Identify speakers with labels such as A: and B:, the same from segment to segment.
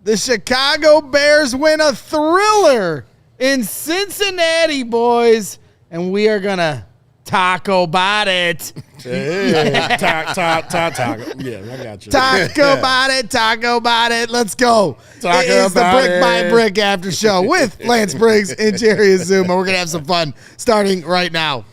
A: The Chicago Bears win a thriller in Cincinnati, boys. And we are going to taco about it.
B: Yeah, taco. Yeah, I got you.
A: Taco about it. Let's go.
B: Talk
A: It is the
B: about
A: Brick by
B: it.
A: Brick After Show with Lance Briggs and Jerry Azumah. We're going to have some fun starting right now.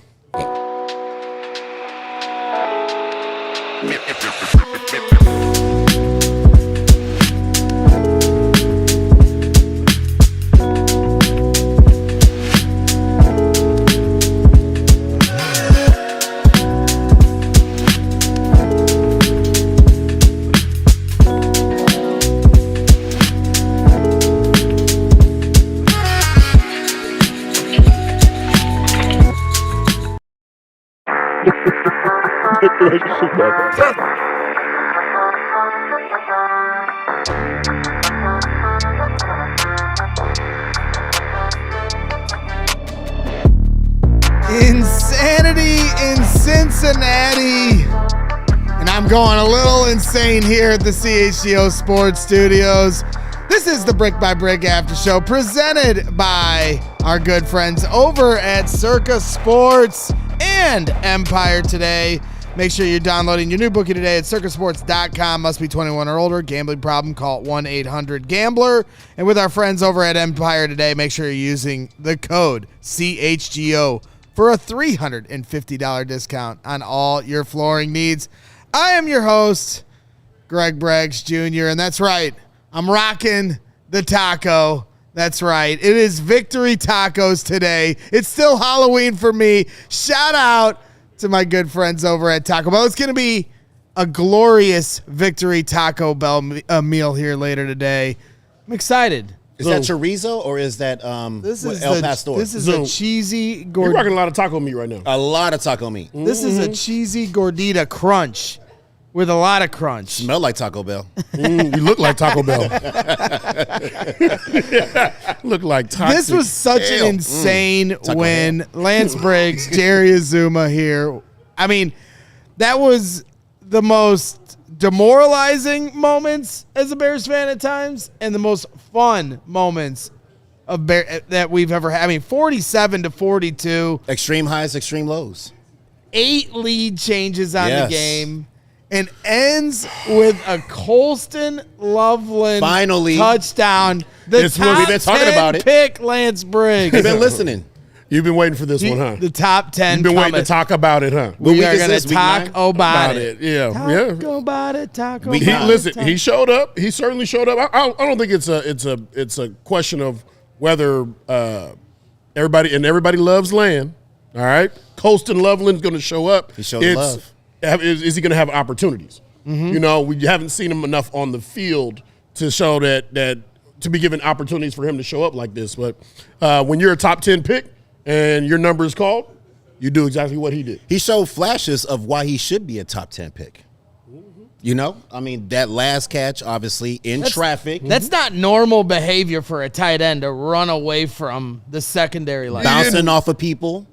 A: Insanity in Cincinnati. And I'm going a little insane here at the CHGO Sports Studios. This is the Brick by Brick After Show presented by our good friends over at Circa Sports and Empire Today. Make sure you're downloading your new bookie today at circasports.com. Must be 21 or older. Gambling problem, call 1-800-GAMBLER. And with our friends over at Empire Today, make sure you're using the code CHGO for a $350 discount on all your flooring needs. I am your host, Greg Briggs Jr., and that's right, I'm rocking the taco. That's right. It is Victory Tacos today. It's still Halloween for me. Shout out to my good friends over at Taco Bell. It's going to be a glorious Victory Taco Bell meal here later today. I'm excited.
C: Is that chorizo or is that El Pastor?
A: This is a cheesy
B: You're
A: gordita.
B: rocking a lot of taco meat right now.
C: A lot of taco meat.
A: This is a cheesy gordita crunch with a lot of crunch.
C: Smell like Taco Bell.
B: You look like Taco Bell. Look like Taco.
A: This was such an insane win.
C: Hell.
A: Lance Briggs, Jerry Azumah here. I mean, that was the most demoralizing moments as a Bears fan at times and the most fun moments of that we've ever had. I mean, 47-42.
C: Extreme highs, extreme lows.
A: 8 lead changes on the game. And ends with a Colston Loveland touchdown. The top
C: we've been talking
A: 10
C: about it.
A: pick, Lance Briggs.
C: You've been listening.
B: You've been waiting for this one, huh?
A: The top 10
B: You've been waiting to
A: cometh.
B: talk about it, huh?
A: We
C: week
A: are
C: is
A: going
C: this?
A: to
C: Week
A: talk
C: 9?
A: about it.
B: Yeah,
A: Talk
B: yeah.
A: about it. Talk about
C: Week
B: He,
C: nine.
B: listen, he showed up. He certainly showed up. I don't think it's a question of whether everybody loves land. All right, Colston Loveland's going to show up.
C: He showed love.
B: Is he going to have opportunities? You know, we haven't seen him enough on the field to show that to be given opportunities for him to show up like this. But when you're a top 10 pick and your number is called, you do exactly what he did.
C: He showed flashes of why he should be a top 10 pick. You know, I mean, that last catch, obviously, in traffic.
A: That's not normal behavior for a tight end to run away from the secondary line.
C: Bouncing off of people.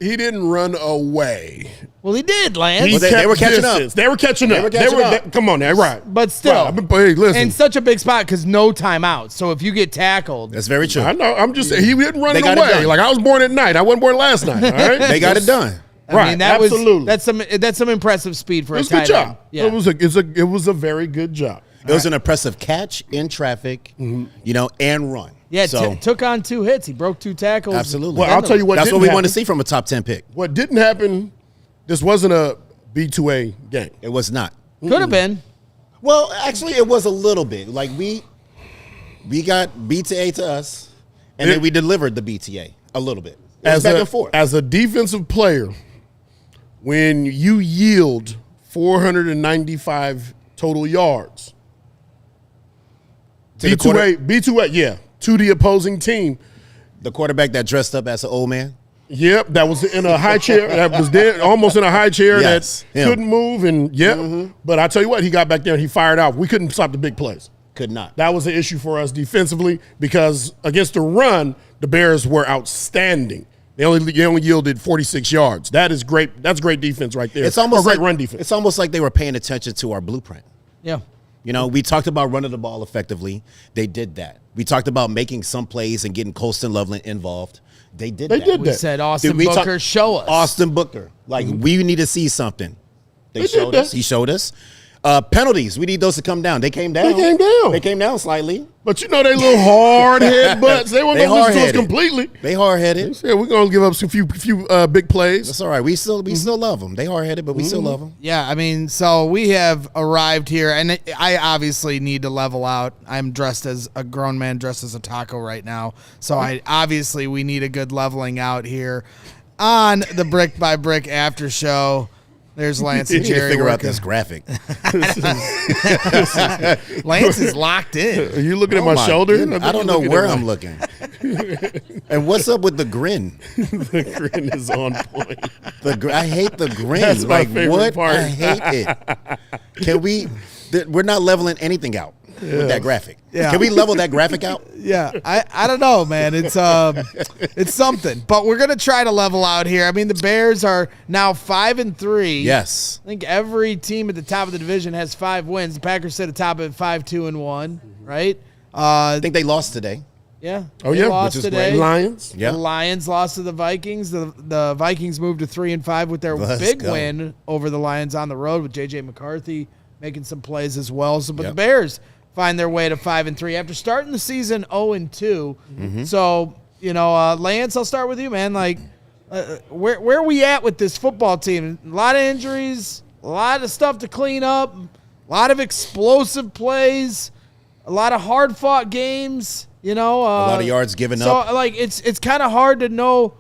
B: He didn't run away.
A: Well, he did, Lance.
C: Well, they
B: Kept
C: were catching
B: distance.
C: up.
B: They were catching up. Come on now, right.
A: But still,
B: Right. Hey, listen.
A: in such a big spot because no timeout. So if you get tackled,
C: That's very true.
B: I know. I'm just saying he didn't run
C: They
B: it
C: got it
B: away.
C: done.
B: Like I was born at night. I wasn't born last night. All right.
C: They got it done.
A: I mean, that
B: absolutely.
A: that's some impressive speed for
B: It
A: a
B: was a good
A: tight end.
B: job.
A: Yeah.
B: It was a very good job.
C: It was an impressive catch in traffic, you know, and run.
A: Yeah,
C: so,
A: took on 2 hits. He broke 2 tackles.
C: absolutely.
B: Well, I'll tell you what.
C: That's
B: didn't
C: what we
B: happen.
C: want to see from a top 10 pick.
B: What didn't happen? This wasn't a B2A game.
C: It was not.
A: Could have been.
C: Well, actually, it was a little bit. Like, we got BTA to us, and then we delivered the BTA a little bit. It was back and forth.
B: As a defensive player, when you yield 495 total yards,
C: To the quarter-
B: B2A, yeah, to the opposing team.
C: The quarterback that dressed up as an old man.
B: Yep, that was in a high chair. That was there, almost in a high chair
C: Yes,
B: that
C: him.
B: couldn't move. And but I tell you what, he got back there and he fired out. We couldn't stop the big plays.
C: Could not.
B: That was the issue for us defensively because against the run, the Bears were outstanding. They only yielded 46 yards. That is great. That's great defense right there.
C: It's almost
B: great
C: like
B: run defense.
C: It's almost like they were paying attention to our blueprint.
A: Yeah.
C: You know, we talked about running the ball effectively. They did that. We talked about making some plays and getting Colston Loveland involved. They did that.
A: We said Austin Booker, show us.
C: Austin Booker. Like, we need to see something. They showed us. He showed us. Penalties. We need those to come down. They came down. They came down slightly.
B: But you know they little hard head butts. They weren't going to listen to us completely.
C: They hard headed.
B: Yeah, we're going to give up some few big plays.
C: That's all right. We still love them. They hard headed, but we still love them.
A: Yeah, I mean, so we have arrived here, and I obviously need to level out. I'm dressed as a grown man dressed as a taco right now, so we need a good leveling out here on the Brick by Brick after show. There's Lance and Jerry.
C: Figure out this graphic.
A: Lance is locked in.
B: Are you looking at my shoulder?
C: I don't know where I'm looking. And what's up with the grin?
B: The grin is on point.
C: I hate the grin.
B: That's my favorite part.
C: I hate it. Can we? We're not leveling anything out with that graphic. Yeah. Can we level that graphic out?
A: Yeah, I don't know, man. It's something, but we're gonna try to level out here. I mean, the Bears are now 5-3.
C: Yes,
A: I think every team at the top of the division has 5 wins. The Packers sit atop at 5-2-1, right?
C: I think they lost today.
A: Yeah.
B: Oh yeah,
A: lost
B: which is
A: today.
B: Lions.
C: Yeah.
A: The Lions lost to the Vikings. The Vikings moved to 3-5 with their big win over the Lions on the road with J.J. McCarthy making some plays as well. So, but the Bears find their way to 5-3 after starting the season 0-2. So, you know, Lance, I'll start with you, man. Like, where are we at with this football team? A lot of injuries, a lot of stuff to clean up, a lot of explosive plays, a lot of hard-fought games. You know, a
C: lot of yards given up.
A: So, like, it's kind of hard to know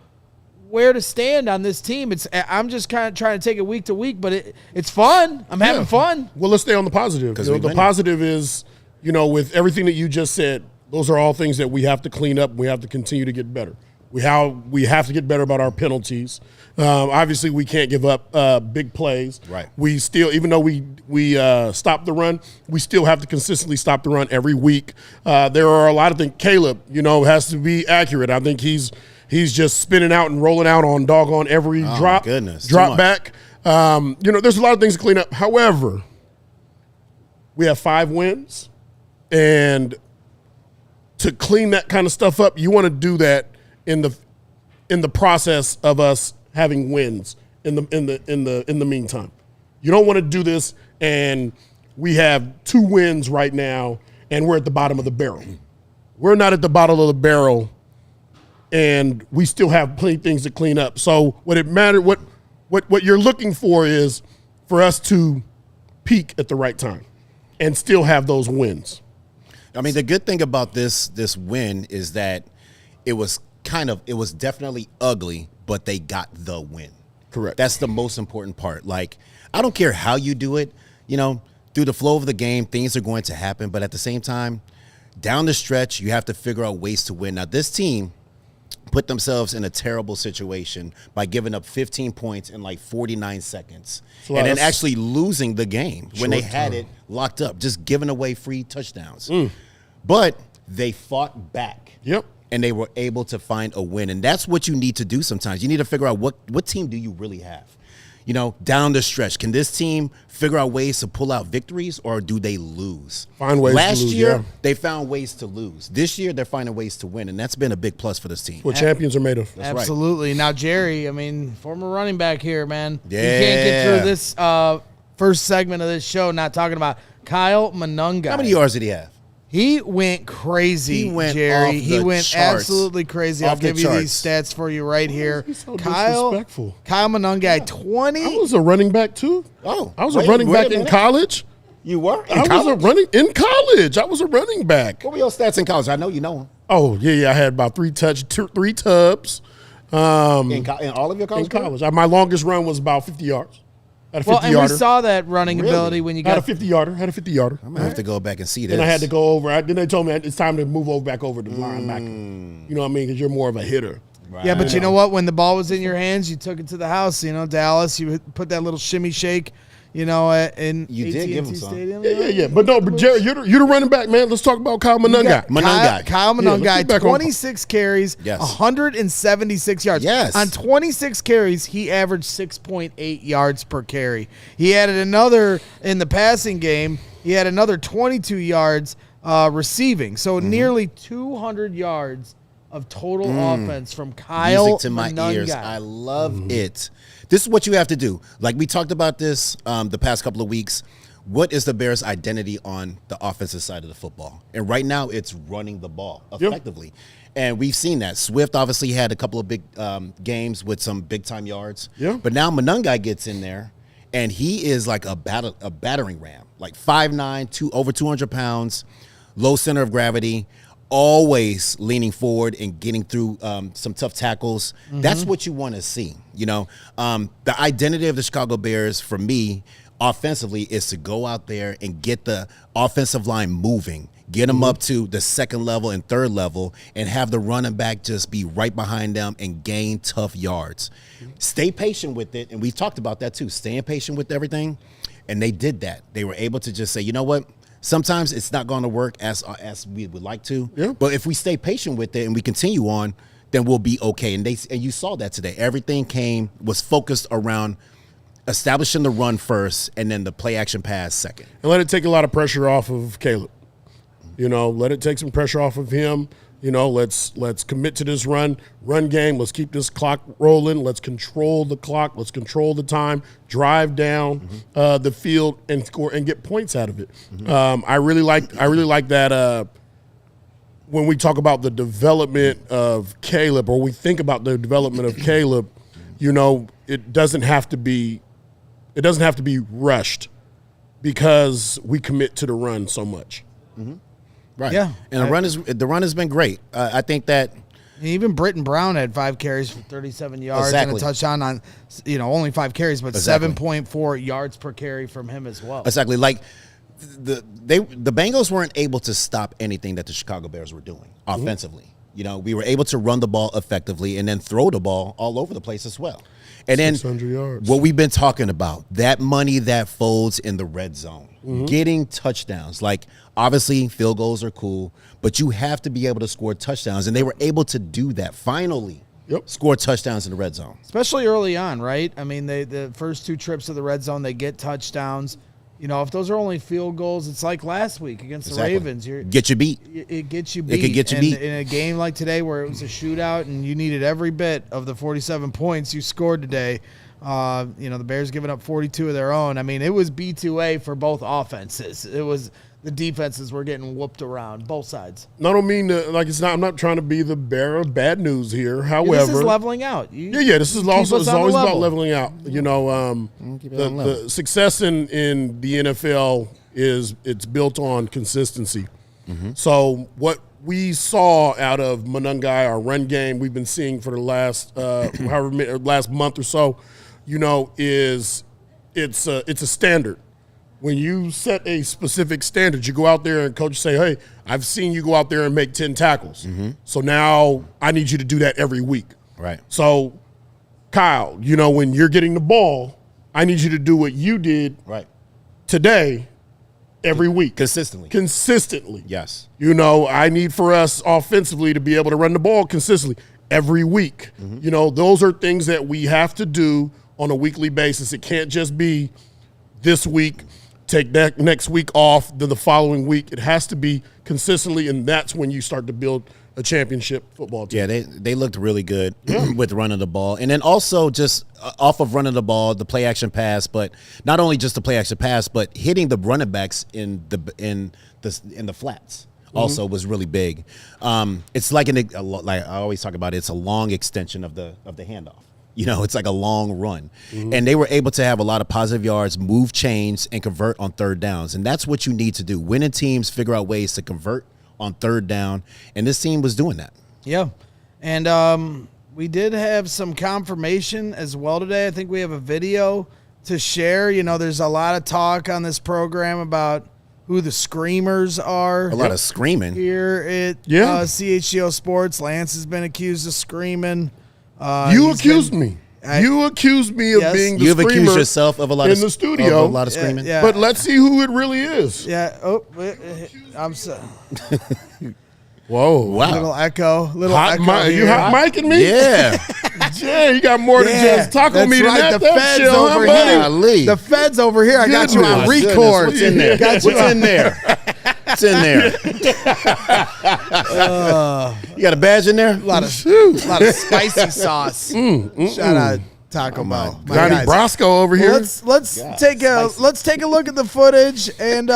A: where to stand on this team. I'm just kind of trying to take it week to week, but it's fun. I'm having fun.
B: Well, let's stay on the positive. The positive is, you know, with everything that you just said, those are all things that we have to clean up. We have to continue to get better. We have to get better about our penalties. Obviously, we can't give up big plays.
C: Right.
B: We still, even though we stop the run, we still have to consistently stop the run every week. There are a lot of things. Caleb, you know, has to be accurate. I think he's just spinning out and rolling out on doggone every drop back. You know, there's a lot of things to clean up. However, we have 5 wins, and to clean that kind of stuff up, you want to do that in the process of us having wins in the meantime. You don't want to do this and we have 2 wins right now and we're at the bottom of the barrel. We're not at the bottom of the barrel and we still have plenty of things to clean up. So what you're looking for is for us to peak at the right time and still have those wins.
C: I mean, the good thing about this win is that it was definitely ugly, but they got the win.
B: Correct.
C: That's the most important part. Like, I don't care how you do it, you know, through the flow of the game, things are going to happen. But at the same time, down the stretch, you have to figure out ways to win. Now, this team put themselves in a terrible situation by giving up 15 points in like 49 seconds and then actually losing the game when they had it locked up, just giving away free touchdowns. But they fought back.
B: Yep.
C: And they were able to find a win. And that's what you need to do sometimes. You need to figure out what team do you really have? You know, down the stretch. Can this team figure out ways to pull out victories, or do they lose?
B: Find ways to lose.
C: Last year, they found ways to lose. This year, they're finding ways to win, and that's been a big plus for this team.
B: What champions are made of.
C: That's
A: Absolutely. Right. Now, Jerry, I mean, former running back here, man.
C: Yeah.
A: You can't get through this first segment of this show not talking about Kyle Monangai.
C: How many yards did he have?
A: He went crazy,
C: he went
A: Jerry. He went
C: charts.
A: Absolutely crazy. I'll give you these stats for you right here.
B: So
A: Kyle Monangai, 20.
B: I was a running back too.
C: Oh,
B: I was a running back in college.
C: You were?
B: I was a running back.
C: What were your stats in college? I know you know them.
B: Oh yeah. I had about 3 tubs.
C: In all of your college?
B: In college, my longest run was about 50 yards.
A: And we saw that running ability when you got
B: a 50-yarder. Had a 50-yarder.
C: I'm gonna have to go back and see this.
B: Then I had to go over. Then they told me it's time to move back over to linebacker. You know what I mean? Because you're more of a hitter.
C: Right.
A: Yeah, but you know what? When the ball was in your hands, you took it to the house. You know, Dallas. You put that little shimmy shake. You know, in
C: you
A: AT&T
C: did give him some.
A: Stadium.
B: Yeah. But Jerry, you're the running back, man. Let's talk about Kyle Monangai.
A: Kyle Monangai, 26 carries,
C: yes.
A: 176 yards.
C: Yes.
A: On 26 carries, he averaged 6.8 yards per carry. He added another in the passing game. he had another 22 yards receiving. So nearly 200 yards of total offense from Kyle
C: Music to my
A: Monangai.
C: ears. I love it. This is what you have to do. Like we talked about this the past couple of weeks. What is the Bears' identity on the offensive side of the football? And right now, it's running the ball effectively. And we've seen that. Swift obviously had a couple of big games with some big-time yards.
B: Yeah.
C: But now Monangai gets in there, and he is like a battering ram, like 5'9", over 200 pounds, low center of gravity, always leaning forward and getting through some tough tackles. That's what you want to see. You know, the identity of the Chicago Bears for me offensively is to go out there and get the offensive line moving, get them up to the second level and third level, and have the running back just be right behind them and gain tough yards. Stay patient with it, and we've talked about that too, staying patient with everything, and they did that. They were able to just say, you know what? Sometimes it's not going to work as we would like to, but if we stay patient with it and we continue on, then we'll be okay. And you saw that today. Everything was focused around establishing the run first and then the play action pass second.
B: And let it take a lot of pressure off of Caleb. You know, let it take some pressure off of him. You know, let's commit to this run game. Let's keep this clock rolling. Let's control the clock. Let's control the time. Drive down the field and score and get points out of it. I really like that. When we talk about the development of Caleb, or we think about the development of Caleb, you know, it doesn't have to be rushed because we commit to the run so much.
C: Right.
A: Yeah.
C: And the run has been great. I think that
A: even Britton Brown had 5 carries for 37 yards and a touchdown on, only 5 carries, but 7.4 yards per carry from him as well.
C: Exactly. Like the Bengals weren't able to stop anything that the Chicago Bears were doing offensively. You know, we were able to run the ball effectively and then throw the ball all over the place as well. And then
B: 600 yards.
C: What we've been talking about, that money that folds in the red zone, getting touchdowns. Like, obviously, field goals are cool, but you have to be able to score touchdowns. And they were able to do that, finally, score touchdowns in the red zone.
A: Especially early on, right? I mean, the first 2 trips to the red zone, they get touchdowns. You know, if those are only field goals, it's like last week against the Ravens.
C: Get you beat.
A: It gets you beat.
C: It could get you beat.
A: In a game like today where it was a shootout and you needed every bit of the 47 points you scored today, the Bears giving up 42 of their own. I mean, it was B2A for both offenses. It was the defenses were getting whooped around, both sides.
B: I don't mean I'm not trying to be the bearer of bad news here. However,
A: this is leveling out.
B: This is also it's always about leveling out. You know, the success in the NFL it's built on consistency. So what we saw out of Monangai, our run game, we've been seeing for the last last month or so, is it's a standard. When you set a specific standard, you go out there and coach say, hey, I've seen you go out there and make 10 tackles. So now I need you to do that every week.
C: Right.
B: So, Kyle, when you're getting the ball, I need you to do what you did today every week. Consistently.
C: Yes.
B: I need for us offensively to be able to run the ball consistently every week. Those are things that we have to do on a weekly basis. It can't just be this week, take that next week off, then the following week. It has to be consistently, and that's when you start to build a championship football team.
C: Yeah, they looked really good with running the ball. And then also just off of running the ball, the play action pass, but not only just the play action pass, but hitting the running backs in the flats also was really big. It's like like I always talk about, it's a long extension of the handoff. It's like a long run. And they were able to have a lot of positive yards, move chains, and convert on third downs. And that's what you need to do. Winning teams figure out ways to convert on third down, and this team was doing that.
A: Yeah. And we did have some confirmation as well today. I think we have a video to share. There's a lot of talk on this program about who the screamers are.
C: A lot of screaming.
A: Here at CHGO Sports. Lance has been accused of screaming.
B: You accused me. You accused me of being the
C: You've
B: screamer
C: accused yourself of a lot
B: in the studio.
C: Of a lot of screaming.
A: Yeah.
B: But let's see who it really is.
A: Yeah. Oh, I'm sorry.
B: Whoa.
C: Wow.
A: Little echo.
B: Hot
A: Echo
B: mic.
A: here.
B: You hot micing me?
C: Yeah.
B: Yeah, you got more than just taco
A: that's
B: meat
A: right.
B: than that.
A: The
B: That's
A: feds
B: chill, huh,
A: over
B: buddy?
A: here.
C: Golly.
A: The feds over here. I got you on
B: Goodness.
A: record.
C: What's in there?
A: Got you
C: What's in there? What's in there? You got a badge in there?
A: A lot of spicy sauce. Shout out Taco Bell. My
B: Johnny
A: guys.
B: Brasco over here.
A: Let's take a look at the footage, and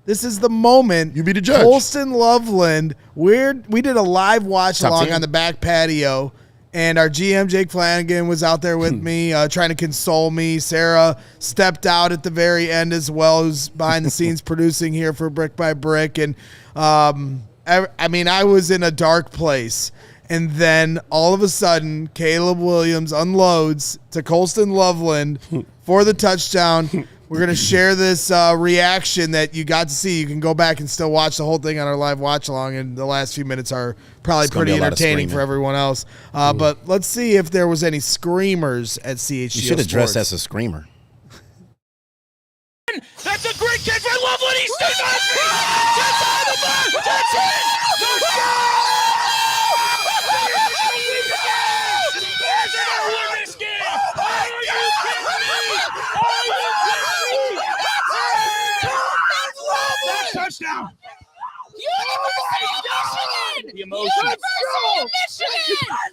A: this is the moment.
B: You be the judge.
A: Colston Loveland. We did a live watch
C: Top
A: along
C: 10.
A: on the back patio, and our GM Jake Flanagan was out there with me, trying to console me. Sarah stepped out at the very end as well, who's behind the scenes producing here for Brick by Brick, and I was in a dark place. And then all of a sudden, Caleb Williams unloads to Colston Loveland for the touchdown. We're going to share this reaction that you got to see. You can go back and still watch the whole thing on our live watch along, and the last few minutes are probably
C: It's gonna
A: pretty
C: be a lot of
A: entertaining for
C: screaming.
A: everyone else. But let's see if there was any screamers at CHGO
C: You should have dressed
A: Sports.
C: as a screamer.
D: That's a great catch by Loveland. He stays on his feet. Gets on the mark. That's it. Touchdown. Bears are gonna win this game. Are you kidding me? Are you kidding me? That touchdown.
E: University of Michigan!
D: The emotion.
E: University of Michigan!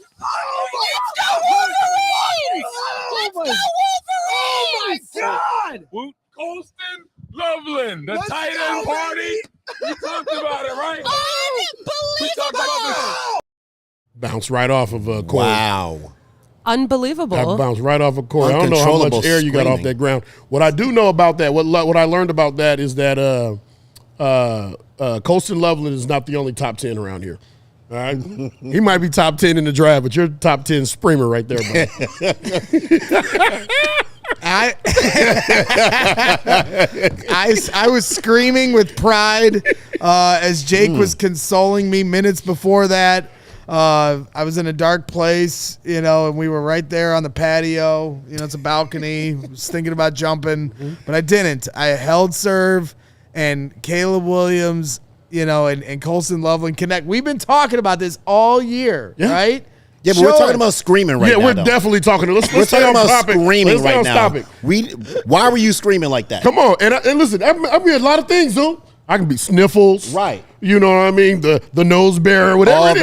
E: Let's go Wolverines! Let's go Wolverines!
D: God! Woot Colston Loveland, the tight end party. We talked about it, right? We talked about this.
B: Bounce right off of Corey.
C: Wow.
B: That
F: Unbelievable.
B: bounced right off of Corey. I don't know how much
C: Uncontrollable
B: air you got off
C: screaming.
B: that ground. What I do know about that, what I learned about that is that Colson Loveland is not the only top 10 around here. All right, he might be top 10 in the draft, but you're top 10 screamer right there, bro.
A: I was screaming with pride as Jake was consoling me minutes before that. I was in a dark place, and we were right there on the patio. It's a balcony. I was thinking about jumping, but I didn't. I held serve, and Caleb Williams, and Colson Loveland connect. We've been talking about this all year, right?
C: Yeah, but we're talking about screaming right now.
B: Yeah, we're
C: though.
B: definitely talking. Let's
C: We're
B: stay
C: talking
B: on
C: about
B: topic.
C: screaming
B: Let's stay
C: right
B: on
C: now.
B: topic.
C: Why were you screaming like that?
B: Come on, and listen, I mean a lot of things, though. I can be sniffles,
C: Right.
B: You know what I mean? The nose bearer, whatever
C: All
B: it is.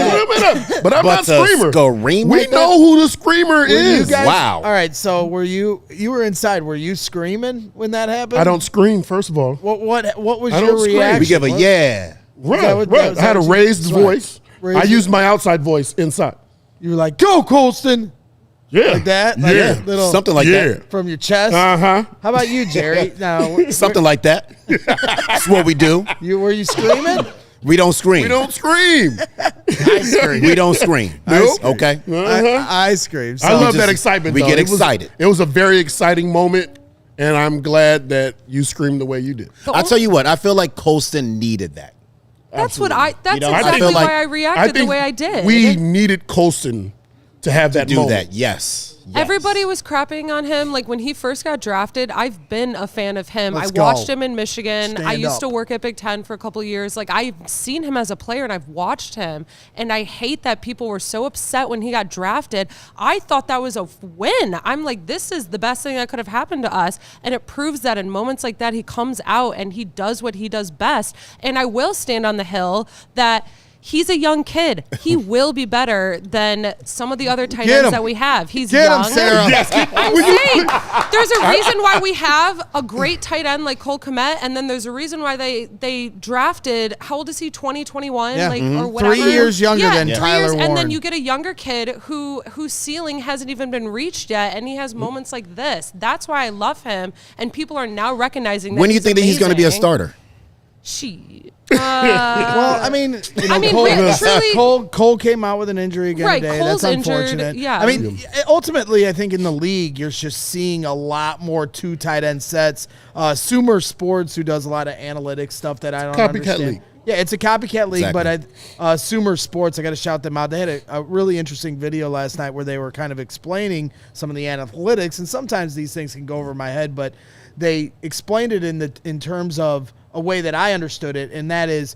C: that.
B: But I'm not
C: the
B: screamer.
C: scream
B: We
C: like
B: know
C: that?
B: who the screamer
A: You
B: is.
A: guys-
C: Wow.
A: All right, so were you were inside? Were you screaming when that happened?
B: I don't scream. First of all,
A: What was
B: I
A: your
B: don't scream.
A: reaction?
C: We give a
A: What-
C: yeah.
B: right,
A: that what-
B: right.
A: is
B: I had
A: that
B: a
A: what you-
B: raised
A: right.
B: voice.
A: Raised
B: I
A: your-
B: used my outside voice inside.
A: You were like, "Go, Colston!"
B: Yeah,
A: Like that? Like
B: yeah,
A: that little-
C: Something like
B: yeah.
C: that.
A: from your chest.
B: Uh-huh.
A: How about you, Jerry? No,
C: Something like that. That's what we do.
A: were you screaming?
C: We don't scream.
B: We don't scream.
A: I screamed.
C: We don't scream.
B: Nope.
C: Okay.
A: I screamed.
B: I love
C: just-
B: that excitement.
C: we
B: though.
C: get
B: It was-
C: excited.
B: It was a very exciting moment, and I'm glad that you screamed the way you did.
C: I'll tell you what. I feel like Colston needed that.
F: That's what
C: You know, I
F: exactly
C: feel like-
F: why I reacted the way I did.
B: We needed Colson to have that
C: Do
B: moment.
C: that. Yes.
F: Everybody was crapping on him. Like when he first got drafted, I've been a fan of him.
A: Let's
F: I watched
A: go.
F: him in Michigan. I
A: Stand
F: used
A: up.
F: to work at Big Ten for a couple of years. Like I've seen him as a player and I've watched him. And I hate that people were so upset when he got drafted. I thought that was a win. I'm like, this is the best thing that could have happened to us. And it proves that in moments like that, he comes out and he does what he does best. And I will stand on the hill that he's a young kid. He will be better than some of the other tight
A: Get
F: ends
A: him.
F: that we have. He's
A: Get him,
F: young.
A: Sarah.
B: Yes.
F: I'm saying there's a reason why we have a great tight end like Cole Kmet, and then there's a reason why they drafted, how old is he, 2021?
A: Yeah.
F: Like, or whatever.
A: 3 years younger than
F: 3
A: Tyler
F: years, and
A: Warren.
F: then you get a younger kid whose ceiling hasn't even been reached yet, and he has moments like this. That's why I love him, and people are now recognizing that
C: When do you think that he's going to be a
F: amazing.
C: starter?
F: She.
A: Well, I mean, Cole came out with an injury again
F: Right,
A: today.
F: Cole's
A: That's
F: injured,
A: unfortunate.
F: yeah.
A: I mean, ultimately, I think in the league, you're just seeing a lot more two tight end sets. Sumer Sports, who does a lot of analytics stuff that I don't
B: Copycat
A: understand.
B: league.
A: Yeah, it's a copycat league,
C: Exactly.
A: but Sumer Sports, I got to shout them out. They had a really interesting video last night where they were kind of explaining some of the analytics, and sometimes these things can go over my head, but they explained it in terms of a way that I understood it, and that is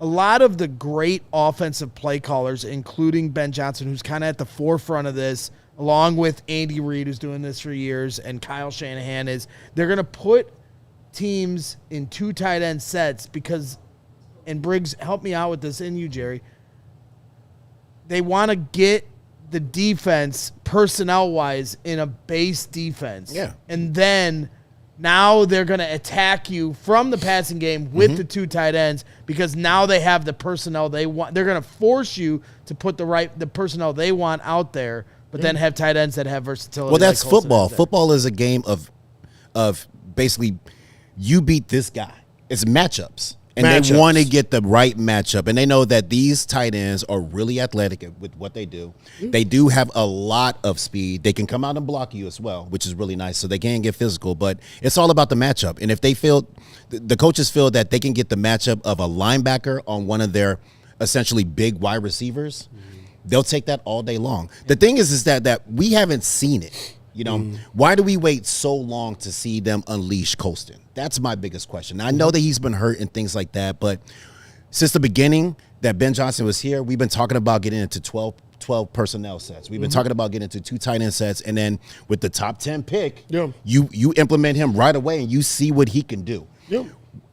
A: a lot of the great offensive play callers, including Ben Johnson, who's kind of at the forefront of this, along with Andy Reid, who's doing this for years, and Kyle Shanahan, is they're going to put teams in 2 tight end sets because, and Briggs, help me out with this, and you, Jerry, they want to get the defense personnel-wise in a base defense.
C: Yeah.
A: And then now they're going to attack you from the passing game with the 2 tight ends because now they have the personnel they want. They're going to force you to put the personnel they want out there, but then have tight ends that have versatility.
C: Well, that's
A: like Colson
C: football.
A: has there.
C: Football is a game of basically you beat this guy. It's matchups. And they want to get the right matchup. And they know that these tight ends are really athletic with what they do. They do have a lot of speed. They can come out and block you as well, which is really nice. So they can get physical. But it's all about the matchup. And if they feel, the coaches feel that they can get the matchup of a linebacker on one of their essentially big wide receivers, they'll take that all day long. The thing is that we haven't seen it. You know, why do we wait so long to see them unleash Colston? That's my biggest question. I know that he's been hurt and things like that, but since the beginning that Ben Johnson was here, we've been talking about getting into 12 personnel sets. We've been talking about getting into 2 tight end sets, and then with the top 10 pick, you implement him right away and you see what he can do.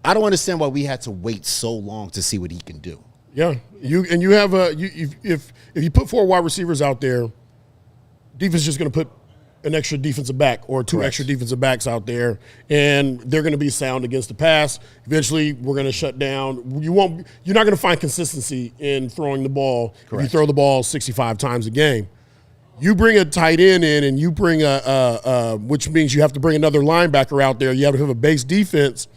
C: I don't understand why we had to wait so long to see what he can do.
B: Yeah, you have if you put 4 wide receivers out there, defense is just going to put an extra defensive back or 2 extra defensive backs out there, and they're going to be sound against the pass. Eventually, we're going to shut down. You're not going to find consistency in throwing the ball. Correct. If you throw the ball 65 times a game. You bring a tight end in, and you bring which means you have to bring another linebacker out there. You have to have a base defense.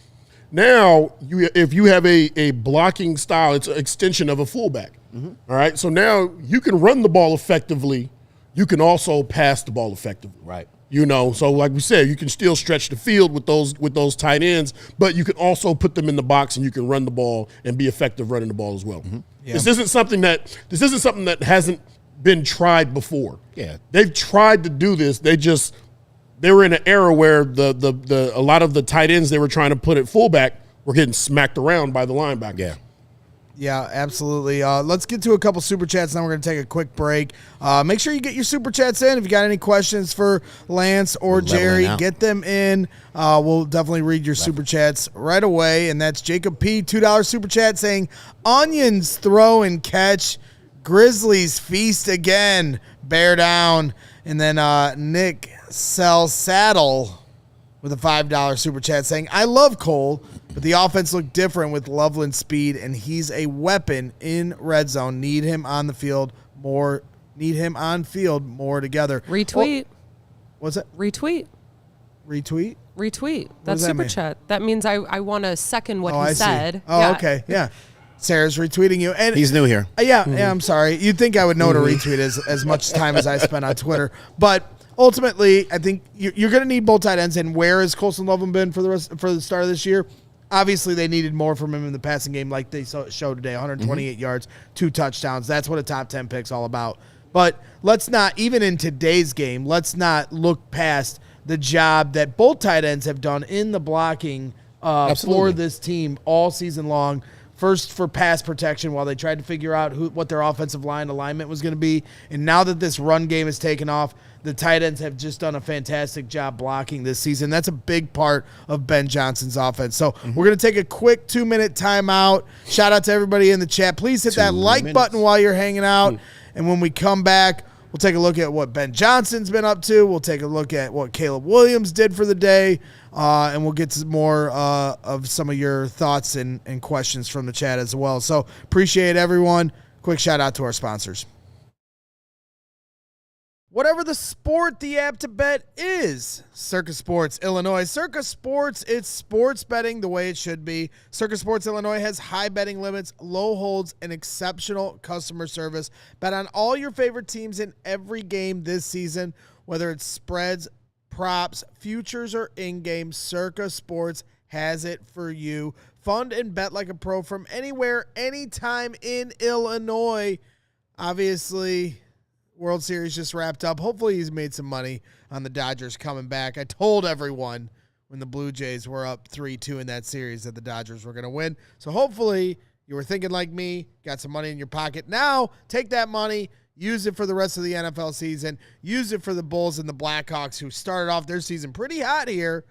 B: Now, if you have a blocking style, it's an extension of a fullback. All right, so now you can run the ball effectively. You can also pass the ball effectively. Right. You know, so like we said, you can still stretch the field with those tight ends, but you can also put them in the box and you can run the ball and be effective running the ball as well. This isn't something that hasn't been tried before. Yeah. They've tried to do this. They were in an era where a lot of the tight ends they were trying to put at fullback were getting smacked around by the linebacker.
A: Yeah. Yeah, absolutely. Let's get to a couple Super Chats, then we're going to take a quick break. Make sure you get your Super Chats in. If you got any questions for Lance or Jerry, get them in. We'll definitely read your Super Chats right away. And that's Jacob P., $2 Super Chat saying, Onions throw and catch, Grizzlies feast again, bear down. And then Nick Sell Saddle with a $5 Super Chat saying, I love Cole, but the offense looked different with Loveland's speed, and he's a weapon in red zone. Need him on field more together.
F: Retweet.
A: What's that?
F: Retweet. That's Super Chat. That means I want to second what he said.
A: Oh, okay. Yeah. Sarah's retweeting you. And
C: he's new here.
A: Yeah, I'm sorry. You'd think I would know to retweet as much time as I spend on Twitter. But ultimately, I think you're going to need both tight ends. And where has Colson Loveland been for the start of this year? Obviously, they needed more from him in the passing game, like they showed today. 128 yards, 2 touchdowns. That's what a top 10 pick's all about. But let's not, even in today's game, let's not look past the job that both tight ends have done in the blocking for this team all season long. First for pass protection while they tried to figure out what their offensive line alignment was going to be. And now that this run game has taken off, the tight ends have just done a fantastic job blocking this season. That's a big part of Ben Johnson's offense. So we're going to take a quick 2-minute timeout. Shout out to everybody in the chat. Please hit that like button while you're hanging out. And when we come back, we'll take a look at what Ben Johnson's been up to. We'll take a look at what Caleb Williams did for the day. And we'll get to more of some of your thoughts and questions from the chat as well. So appreciate everyone. Quick shout out to our sponsors. Whatever the sport, the app to bet is Circa Sports Illinois. Circa Sports, it's sports betting the way it should be. Circa Sports Illinois has high betting limits, low holds, and exceptional customer service. Bet on all your favorite teams in every game this season, whether it's spreads, props, futures, or in-game. Circa Sports has it for you. Fund and bet like a pro from anywhere, anytime in Illinois. Obviously, World Series just wrapped up. Hopefully he's made some money on the Dodgers coming back. I told everyone when the Blue Jays were up 3-2 in that series that the Dodgers were going to win. So hopefully You were thinking like me, got some money in your pocket. Now, take that money, use it for the rest of the NFL season. Use it for the Bulls and the Blackhawks, who started off their season pretty hot here.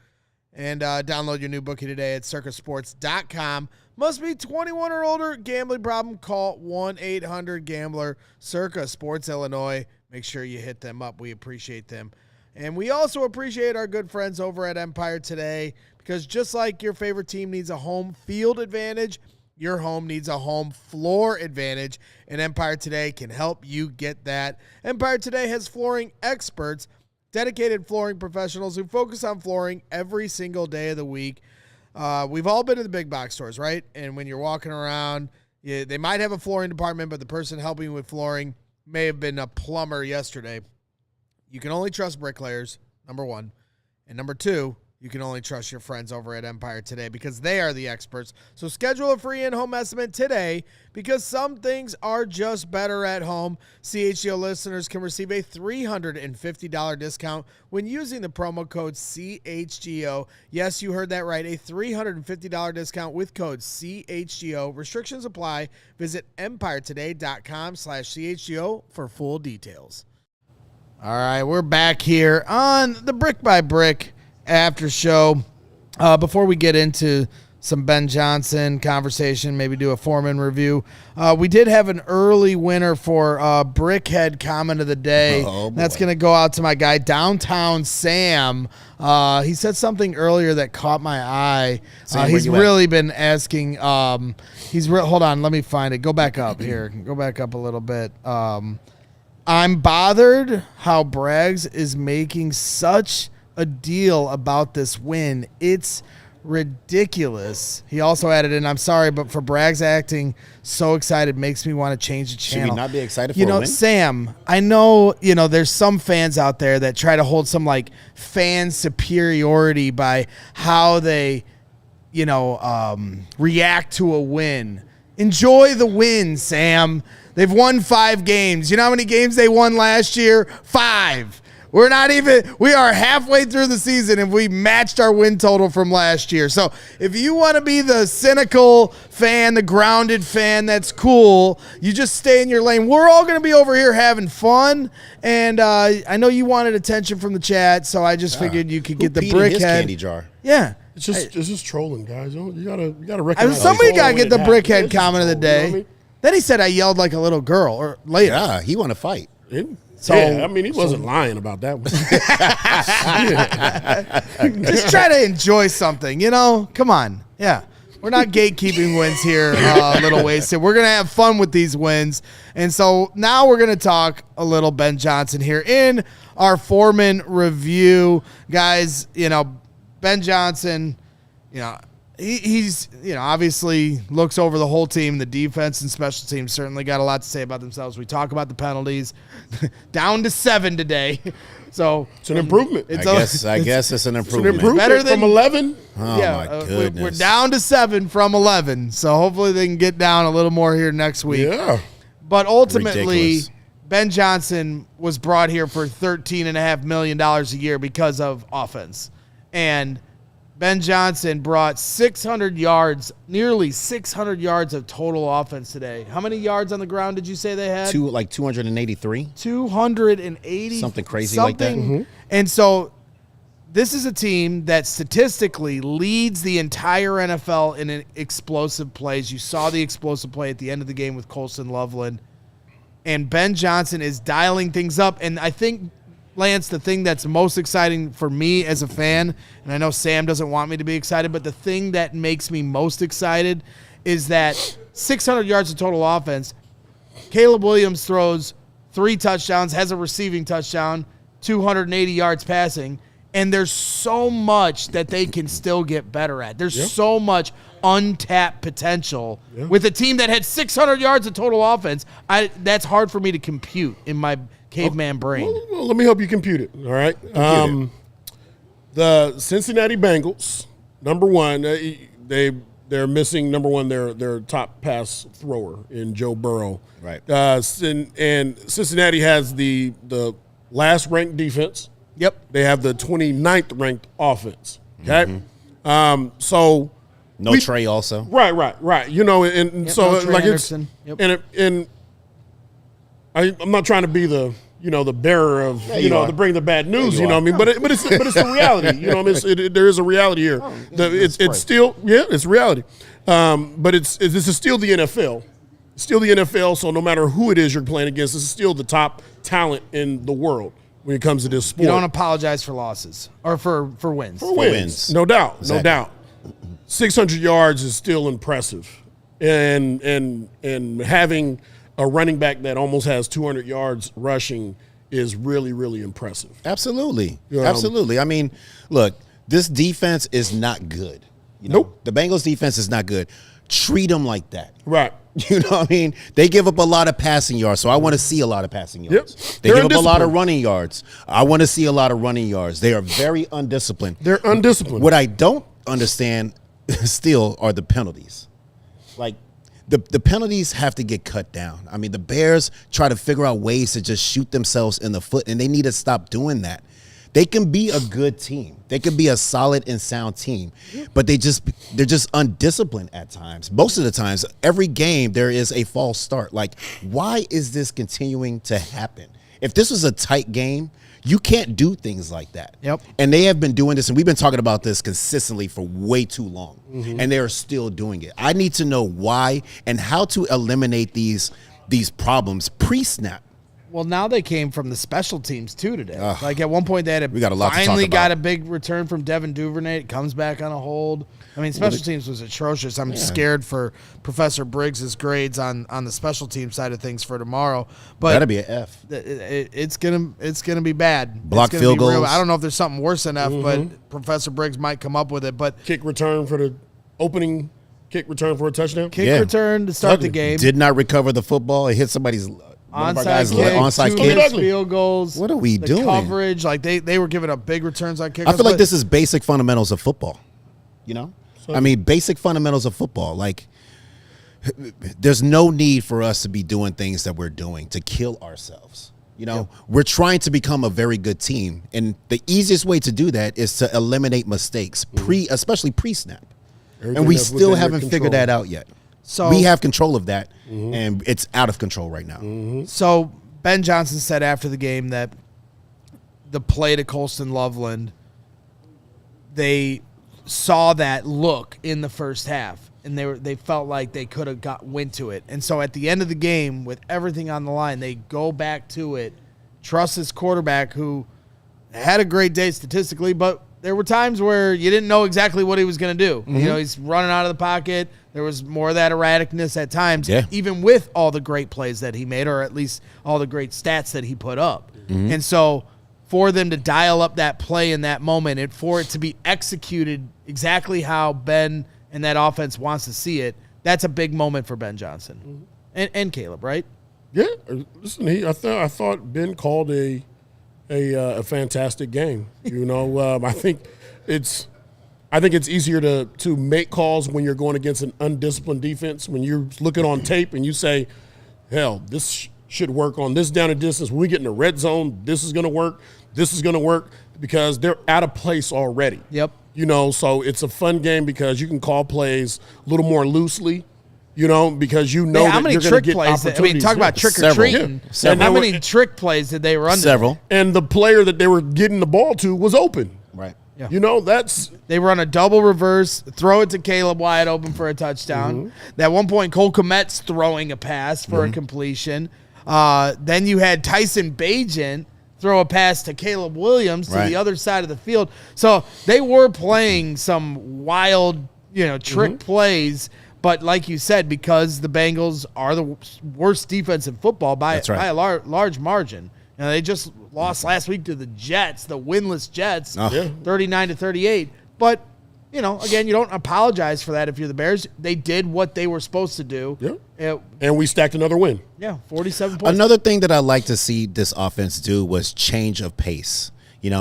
A: And download your new bookie today at circasports.com. Must be 21 or older. Gambling problem? Call 1-800-GAMBLER. Circa Sports Illinois. Make sure you hit them up. We appreciate them. And we also appreciate our good friends over at Empire Today, because just like your favorite team needs a home field advantage, your home needs a home floor advantage, and Empire Today can help you get that. Empire Today has flooring experts, dedicated flooring professionals who focus on flooring every single day of the week. We've all been to the big box stores, right? And when you're walking around, they might have a flooring department, but the person helping you with flooring may have been a plumber yesterday. You can only trust bricklayers, number one. And number two, you can only trust your friends over at Empire Today, because they are the experts. So schedule a free in-home estimate today, because some things are just better at home. CHGO listeners can receive a $350 discount when using the promo code CHGO. Yes, you heard that right, a $350 discount with code CHGO. Restrictions apply. Visit empiretoday.com/CHGO for full details. All right, we're back here on the Brick by Brick after show. Before we get into some Ben Johnson conversation, maybe do a Foreman review, we did have an early winner for Brickhead comment of the day. That's going to go out to my guy Downtown Sam. He said something earlier that caught my eye. He's really been asking. Hold on, let me find it. Go back up here. Go back up a little bit. I'm bothered how Braggs is making such a deal about this win. It's ridiculous. He also added in, I'm sorry, but for Braggs acting so excited makes me want to change the channel.
C: Should we not be excited for a win?
A: Sam, I know, there's some fans out there that try to hold some like fan superiority by how they, react to a win. Enjoy the win, Sam. They've won 5 games. You know how many games they won last year? 5. We are halfway through the season and we matched our win total from last year. So if you want to be the cynical fan, the grounded fan, that's cool. You just stay in your lane. We're all going to be over here having fun. And I know you wanted attention from the chat, so I just figured you could get the brickhead
C: candy jar.
A: Yeah.
B: It's just trolling, guys. You gotta recognize.
A: Somebody got to get the brickhead comment of the day.
B: You know what I mean?
A: Then he said I yelled like a little girl, or later.
C: Yeah, he want to fight.
B: He wasn't lying about that one.
A: Just try to enjoy something, Come on. Yeah. We're not gatekeeping wins here, Little Wasted. We're going to have fun with these wins. And so now we're going to talk a little Ben Johnson here in our Foreman review. Guys, Ben Johnson, he's obviously looks over the whole team. The defense and special teams certainly got a lot to say about themselves. We talk about the penalties, down to 7 today. So
B: it's an improvement.
C: I guess it's an improvement.
B: It's an improvement
A: better than
B: from 11.
C: Oh my goodness.
A: We're down to 7 from 11. So hopefully they can get down a little more here next week.
B: Yeah.
A: But ultimately,
C: Ridiculous.
A: Ben Johnson was brought here for $13.5 million a year because of offense. And Ben Johnson brought 600 yards, nearly 600 yards of total offense today. How many yards on the ground did you say they had?
C: 283.
A: 280.
C: Something crazy like that. Mm-hmm.
A: And so this is a team that statistically leads the entire NFL in explosive plays. You saw the explosive play at the end of the game with Colson Loveland. And Ben Johnson is dialing things up. And I think, Lance, the thing that's most exciting for me as a fan, and I know Sam doesn't want me to be excited, but the thing that makes me most excited is that 600 yards of total offense. Caleb Williams throws 3 touchdowns, has a receiving touchdown, 280 yards passing, and there's so much that they can still get better at. There's so much untapped potential with a team that had 600 yards of total offense. That's hard for me to compute in my caveman brain.
B: Well, let me help you compute it. All right. The Cincinnati Bengals, number one, they're missing number one their top pass thrower in Joe Burrow.
C: Right.
B: And Cincinnati has the last ranked defense.
A: Yep.
B: They have the 29th ranked offense. Okay. So
C: No Trey also.
B: Right. You know, and so
A: no Trey
B: like
A: Anderson.
B: it's and I'm not trying to be the the bearer of to bring the bad news. You know what I mean? But it's the reality. You know, there is a reality here. It's still it's reality. But this is still the NFL. Still the NFL. So no matter who it is you're playing against, this is still the top talent in the world when it comes to this sport.
A: You don't apologize for losses or for wins.
B: For wins. No doubt. Exactly. No doubt. 600 yards is still impressive, and having a running back that almost has 200 yards rushing is really, really impressive.
C: Absolutely. Absolutely. I mean, look, this defense is not good.
B: Nope.
C: The Bengals defense is not good. Treat them like that.
B: Right.
C: You know what I mean? They give up a lot of passing yards, so I want to see a lot of passing yards.
B: Yep.
C: They give up a lot of running yards. I want to see a lot of running yards. They are very undisciplined.
B: They're undisciplined.
C: What I don't understand still are the penalties. Like, the penalties have to get cut down. I mean, the Bears try to figure out ways to just shoot themselves in the foot, and they need to stop doing that. They can be a good team. They can be a solid and sound team, but they're just undisciplined at times. Most of the times, every game there is a false start. Like, why is this continuing to happen? If this was a tight game, you can't do things like that.
A: Yep.
C: And they have been doing this, and we've been talking about this consistently for way too long, and they are still doing it. I need to know why and how to eliminate these problems pre-snap.
A: Well, now they came from the special teams too today. Like at one point they had
C: we got a lot to talk
A: finally
C: about.
A: got a big return from Devin Duvernay. It comes back on a hold. I mean, special teams was atrocious. I'm scared for Professor Briggs' grades on the special team side of things for tomorrow. But
C: That'll be an F.
A: It's gonna be bad.
C: Block
A: It's gonna
C: field
A: be real.
C: goals.
A: I don't know if there's something worse than F, but Professor Briggs might come up with it. But
B: Kick return for the opening kick return for a touchdown.
A: kick return to start the game.
C: Did not recover the football. It hit somebody's
A: Onside
C: onside
A: kick,
C: kick.
A: field goals.
C: What are we
A: the
C: doing?
A: Coverage, like they were giving up big returns on kickoffs.
C: I feel like this is basic fundamentals of football. I mean, basic fundamentals of football. Like, there's no need for us to be doing things that we're doing to kill ourselves. We're trying to become a very good team, and the easiest way to do that is to eliminate mistakes, especially pre-snap. And we still haven't figured that out yet. So we have control of that, and it's out of control right now.
A: So Ben Johnson said after the game that the play to Colston Loveland, they saw that look in the first half, and they felt like they could have went to it. And so at the end of the game, with everything on the line, they go back to it, trust this quarterback who had a great day statistically, but there were times where you didn't know exactly what he was going to do. He's running out of the pocket. There was more of that erraticness at times, even with all the great plays that he made, or at least all the great stats that he put up. And so for them to dial up that play in that moment and for it to be executed exactly how Ben and that offense wants to see it, that's a big moment for Ben Johnson and Caleb, right?
B: Yeah. Listen, I thought Ben called a fantastic game. I think it's easier to make calls when you're going against an undisciplined defense. When you're looking on tape and you say, hell, this should work on this down and distance. When we get in the red zone, this is going to work. This is going to work, because they're out of place already.
A: Yep.
B: So it's a fun game because you can call plays a little more loosely. Because that
A: how many
B: you're
A: trick
B: get
A: plays?
B: opportunities.
A: Talk about trick or
C: Several.
A: treating.
C: Several.
A: How many trick plays did they run?
C: Several.
B: And the player that they were getting the ball to was open.
C: Right.
A: Yeah. They run a double reverse, throw it to Caleb wide open for a touchdown. At one point, Cole Kmet's throwing a pass for a completion. Then you had Tyson Bagent throw a pass to Caleb Williams to the other side of the field. So they were playing some wild, trick plays. But like you said, because the Bengals are the worst defense in football by a large margin. They just lost last week to the Jets, the winless Jets, 39-38. But, again, you don't apologize for that if you're the Bears. They did what they were supposed to do.
B: Yeah. And we stacked another win.
A: Yeah, 47 points.
C: Another thing that I like to see this offense do was change of pace.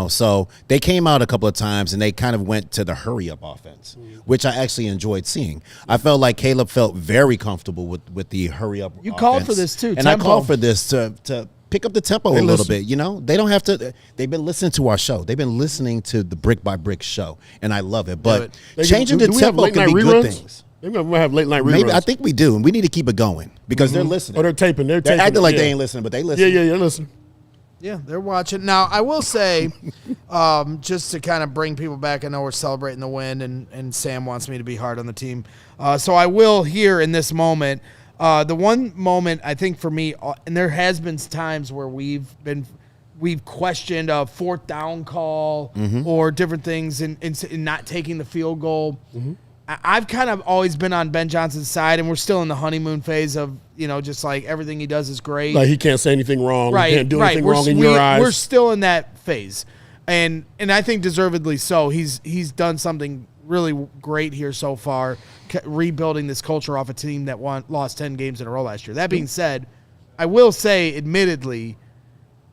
C: So they came out a couple of times and they kind of went to the hurry-up offense, which I actually enjoyed seeing. I felt like Caleb felt very comfortable with the hurry-up offense.
A: You called for this, too.
C: And I called for this to pick up the tempo a little bit. You know, they don't have to. They've been listening to our show. They've been listening to the Brick by Brick show, and I love it. But changing the tempo can be good things.
B: They might have late night reruns.
C: Maybe I think we do, and we need to keep it going because they're listening.
B: Or they're taping. They're
C: acting like they ain't listening, but they listen.
B: Yeah, listen.
A: Yeah, they're watching. Now, I will say, just to kind of bring people back, I know we're celebrating the win, and Sam wants me to be hard on the team. So I will here in this moment. The one moment I think for me, and there has been times where we've questioned a fourth down call or different things in not taking the field goal. I've kind of always been on Ben Johnson's side, and we're still in the honeymoon phase of, just like everything he does is great.
B: Like he can't say anything wrong.
A: Right,
B: he can't do anything wrong in your eyes.
A: We're still in that phase. And I think deservedly so. He's done something really great here so far, rebuilding this culture off a team that lost 10 games in a row last year. That being said, I will say, admittedly,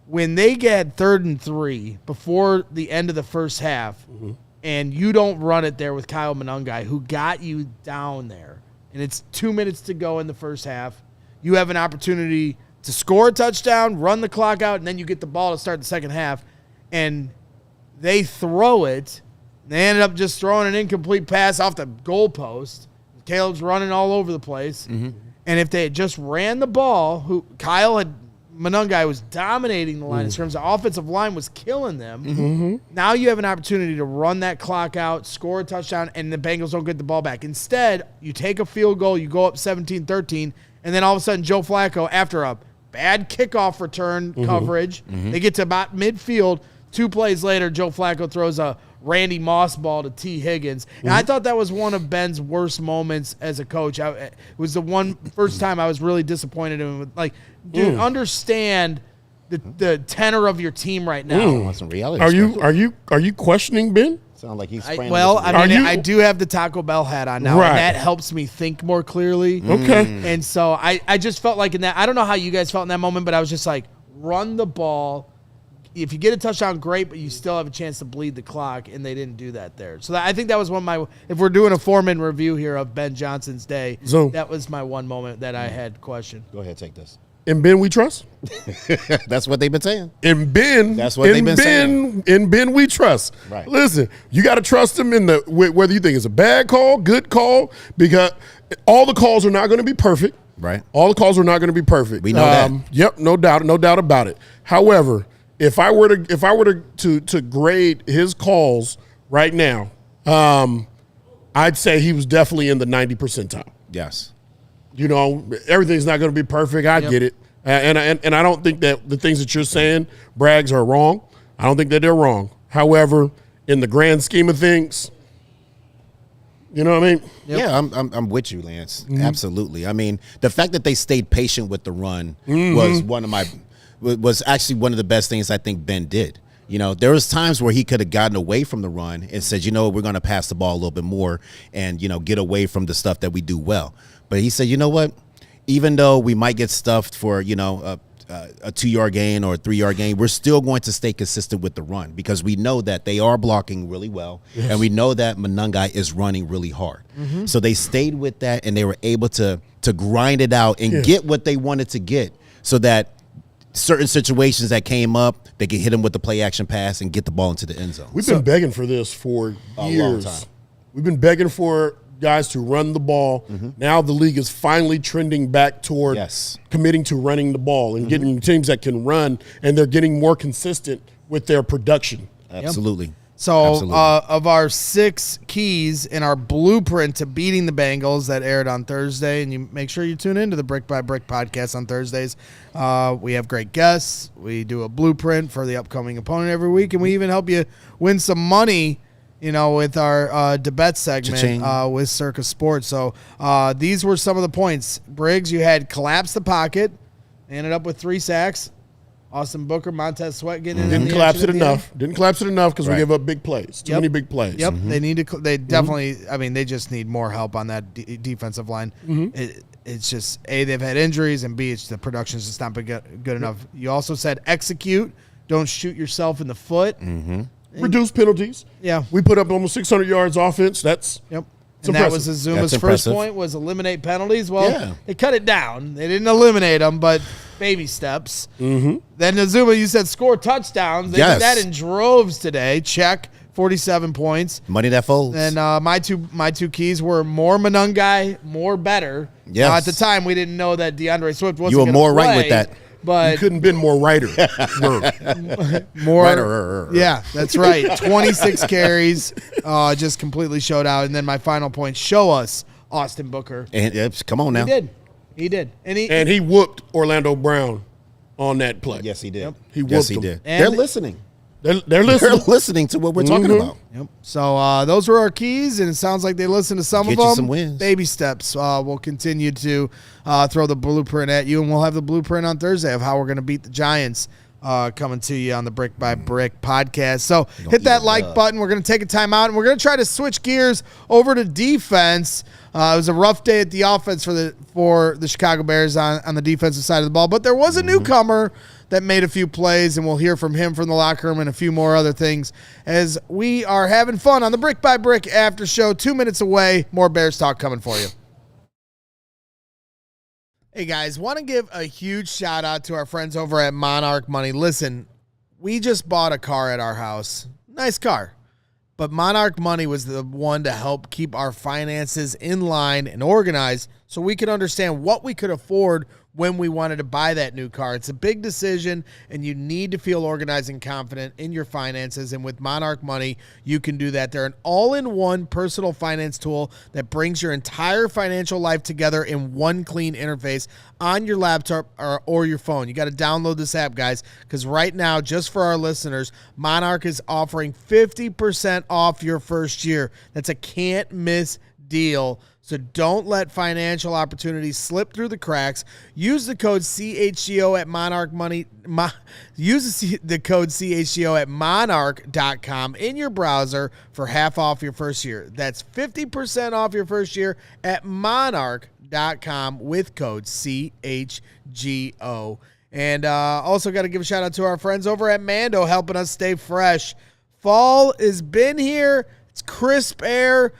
A: when they get 3rd and 3 before the end of the first half, and you don't run it there with Kyle Monangai, who got you down there, and it's 2 minutes to go in the first half, you have an opportunity to score a touchdown, run the clock out, and then you get the ball to start the second half, and they throw it. They ended up just throwing an incomplete pass off the goalpost. Caleb's running all over the place. And if they had just ran the ball, Monangai was dominating the line in terms of offensive line was killing them. Now you have an opportunity to run that clock out, score a touchdown, and the Bengals don't get the ball back. Instead, you take a field goal, you go up 17-13, and then all of a sudden Joe Flacco, after a bad kickoff return coverage, they get to about midfield. 2 plays later, Joe Flacco throws a Randy Moss ball to T. Higgins. And I thought that was one of Ben's worst moments as a coach. It was the first time I was really disappointed in him. Like, dude, understand the tenor of your team right now.
C: Want some reality?
B: Are you questioning Ben?
C: Sound like he's
A: I do have the Taco Bell hat on now,
B: Right.
A: and that helps me think more clearly.
B: Okay.
A: And so I just felt like in that, I don't know how you guys felt in that moment, but I was just like, run the ball. If you get a touchdown, great, but you still have a chance to bleed the clock, and they didn't do that there. So I think that was one of if we're doing a Foreman review here of Ben Johnson's day, that was my one moment that I had questioned.
C: Go ahead, take this.
B: In Ben we trust?
C: That's what they've been saying.
B: In Ben,
C: that's what they've been saying.
B: In Ben we trust.
C: Right.
B: Listen, you got to trust him in whether you think it's a bad call, good call, because all the calls are not going to be perfect.
C: Right.
B: All the calls are not going to be perfect.
C: We know that.
B: Yep, no doubt about it. However, if I were to grade his calls right now, I'd say he was definitely in the 90 percentile.
C: Yes.
B: Everything's not going to be perfect. I get it, and I don't think that the things that you're saying, Braggs, are wrong. I don't think that they're wrong. However, in the grand scheme of things, you know what I mean?
C: Yep. Yeah, I'm with you, Lance. Absolutely. I mean, the fact that they stayed patient with the run was actually one of the best things I think Ben did. There was times where he could have gotten away from the run and said, we're going to pass the ball a little bit more and, get away from the stuff that we do well. But he said, you know what? Even though we might get stuffed for, a 2-yard gain or a 3-yard gain, we're still going to stay consistent with the run because we know that they are blocking really well, and we know that Monangai is running really hard. So they stayed with that, and they were able to grind it out and get what they wanted to get so that certain situations that came up, they could hit him with the play action pass and get the ball into the end zone.
B: We've been begging for this for
C: a
B: years.
C: long time.
B: We've been begging for guys to run the ball. Now the league is finally trending back toward committing to running the ball and getting teams that can run, and they're getting more consistent with their production.
C: Absolutely.
A: So of our 6 keys in our blueprint to beating the Bengals that aired on Thursday, and you make sure you tune into the Brick by Brick podcast on Thursdays. We have great guests. We do a blueprint for the upcoming opponent every week, and we even help you win some money, with our debate segment with Circa Sports. So these were some of the points. Briggs, you had collapsed the pocket, ended up with 3 sacks. Austin Booker, Montez Sweat getting in.
B: Didn't collapse it enough because we gave up big plays. Too many big plays.
A: Yep. They need to. They definitely. I mean, they just need more help on that defensive line. It's just A, they've had injuries, and B, the production's just not been good enough. You also said execute. Don't shoot yourself in the foot.
B: Reduce penalties.
A: Yeah.
B: We put up almost 600 yards offense. That's
A: And that was Azumah's first point, was eliminate penalties. Well, they cut it down. They didn't eliminate them, but baby steps. Mm-hmm. Then Azumah, you said score touchdowns. They did that in droves today. Check. 47 points.
C: Money that folds.
A: And my two keys were more Monangai, more better.
C: Yes.
A: At the time, we didn't know that DeAndre Swift wasn't.
C: You were
A: gonna
C: more
A: play,
C: right with that.
A: But
B: You couldn't have been more righter.
A: more.
C: Righter.
A: Yeah, that's right. 26 carries, just completely showed out. And then my final point: show us Austin Booker.
C: And come on now.
A: He did. And
B: he whooped Orlando Brown on that play.
C: Yes, he did.
A: Yep.
B: He whooped
C: Yes, he
B: him.
C: did.
A: And-
C: They're listening.
B: They're
C: They're
B: listening.
C: listening to what we're talking about.
A: Yep. So those were our keys, and it sounds like they listened to some
C: Get
A: of
C: you
A: them.
C: some wins.
A: Baby steps. We'll continue to throw the blueprint at you, and we'll have the blueprint on Thursday of how we're going to beat the Giants coming to you on the Brick by Brick podcast. So hit that like button. We're going to take a timeout, and we're going to try to switch gears over to defense. It was a rough day at the offense for the Chicago Bears on the defensive side of the ball, but there was a newcomer that made a few plays, and we'll hear from him from the locker room and a few more other things as we are having fun on the Brick by Brick after show. 2 minutes away, more Bears talk coming for you. Hey guys, want to give a huge shout out to our friends over at Monarch Money. Listen, we just bought a car at our house. Nice car. But Monarch Money was the one to help keep our finances in line and organized so we could understand what we could afford when we wanted to buy that new car. It's a big decision, and you need to feel organized and confident in your finances. And with Monarch Money, you can do that. They're an all-in-one personal finance tool that brings your entire financial life together in one clean interface on your laptop or your phone. You got to download this app, guys, because right now, just for our listeners, Monarch is offering 50% off your first year. That's a can't-miss deal. So don't let financial opportunities slip through the cracks. Use the code CHGO at Monarch Money. Use the code CHGO at monarch.com in your browser for half off your first year. That's 50% off your first year at monarch.com with code CHGO. And also got to give a shout out to our friends over at Mando helping us stay fresh. Fall has been here. It's crisp air.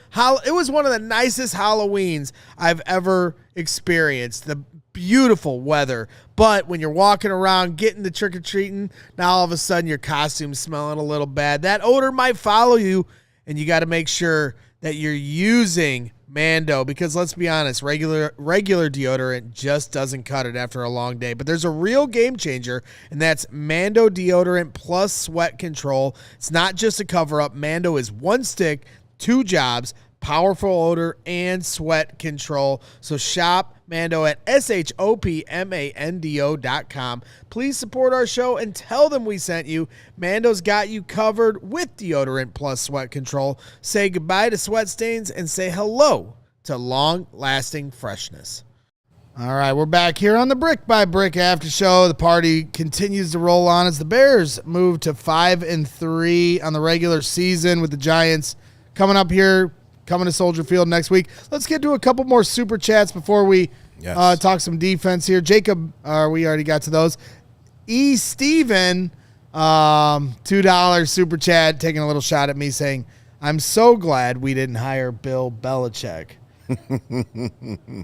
A: It was one of the nicest Halloweens I've ever experienced. The beautiful weather. But when you're walking around getting the trick-or-treating, now all of a sudden your costume's smelling a little bad. That odor might follow you, and you got to make sure that you're using Mando, because let's be honest, regular deodorant just doesn't cut it after a long day. But there's a real game changer, and that's Mando deodorant plus sweat control. It's not just a cover-up. Mando is one stick, two jobs, powerful odor, and sweat control. So shop Mando at shopmando.com. Please support our show and tell them we sent you. Mando's got you covered with deodorant plus sweat control. Say goodbye to sweat stains and say hello to long-lasting freshness. All right, we're back here on the Brick by Brick after show. The party continues to roll on as the Bears move to 5-3 on the regular season with the Giants coming up here, coming to Soldier Field next week. Let's get to a couple more super chats before we talk some defense here. Jacob, we already got to those. Steven, $2 super chat, taking a little shot at me saying, I'm so glad we didn't hire Bill Belichick.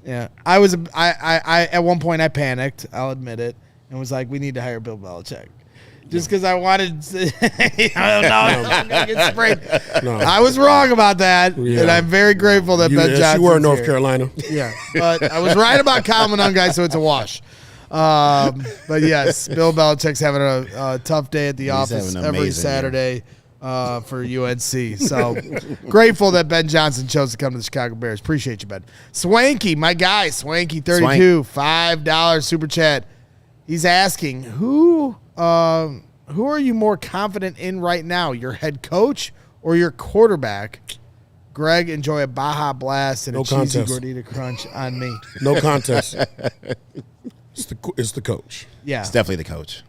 A: Yeah, I at one point I panicked, I'll admit it, and was like, we need to hire Bill Belichick. Just because I wanted to, I don't know, I'm going to get sprayed.
B: No.
A: I was wrong about that, and I'm very grateful that Ben Johnson.
B: You were in North Carolina.
A: Yeah, but I was right about Kyle Monangai, so it's a wash. But yes, Bill Belichick's having a tough day at the office every Saturday for UNC. So grateful that Ben Johnson chose to come to the Chicago Bears. Appreciate you, Ben. Swanky, my guy, Swanky 32, $5 super chat. He's asking, who are you more confident in right now, your head coach or your quarterback? Greg, enjoy a Baja Blast and cheesy gordita crunch on me.
B: No contest. It's the coach.
A: Yeah.
C: It's definitely the coach.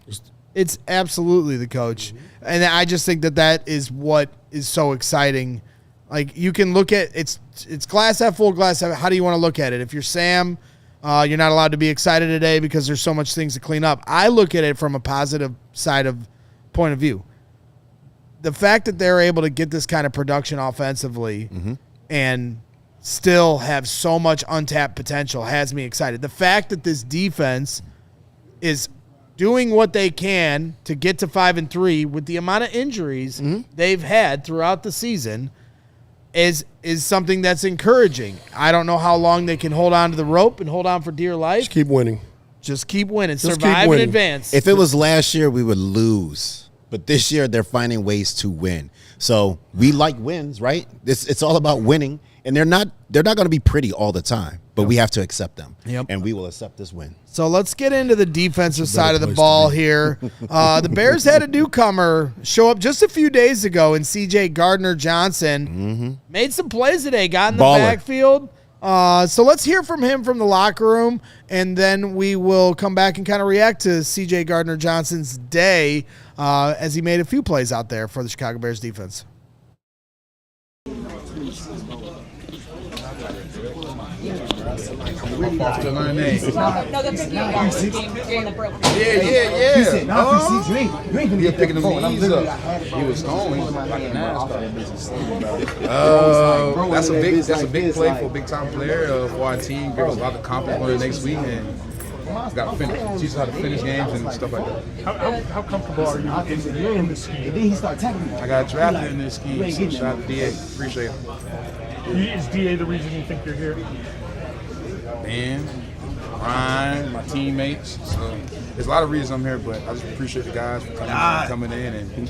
A: It's absolutely the coach. Mm-hmm. And I just think that is what is so exciting. Like, you can look at it's glass half full, glass half. How do you want to look at it? If you're Sam, you're not allowed to be excited today because there's so much things to clean up. I look at it from a positive point of view. The fact that they're able to get this kind of production offensively and still have so much untapped potential has me excited. The fact that this defense is doing what they can to get to 5-3 with the amount of injuries they've had throughout the season is something that's encouraging. I don't know how long they can hold on to the rope and hold on for dear life.
B: Just keep winning.
A: Just keep winning.
B: Just
A: Survive
B: keep winning.
A: and advance.
C: If it was last year, we would lose. But this year, they're finding ways to win. So we like wins, right? It's all about winning. And they're not going to be pretty all the time. But we have to accept them.
A: Yep.
C: And we will accept this win.
A: So let's get into the defensive side of the ball here. The Bears had a newcomer show up just a few days ago in CJ-Gardner-Johnson. Made some plays today, got in the
C: Baller.
A: backfield. So let's hear from him from the locker room, and then we will come back and kind of react to CJ-Gardner-Johnson's day as he made a few plays out there for the Chicago Bears defense.
G: To learn names.
E: No, that's a game that broke.
G: Yeah. He was picking the knees up. He was stoned. He was like a NASCAR. That's a big play for a big time player for our team. Give us a lot of confidence for the next week, and got to finish. Teach us how to finish games and stuff like that.
H: How comfortable are you in this scheme?
G: I got drafted in this scheme. So shout out to DA. Appreciate it.
H: Is DA the reason you think you're here?
G: Ben, Ryan, my teammates. So there's a lot of reasons I'm here, but I just appreciate the guys for coming in and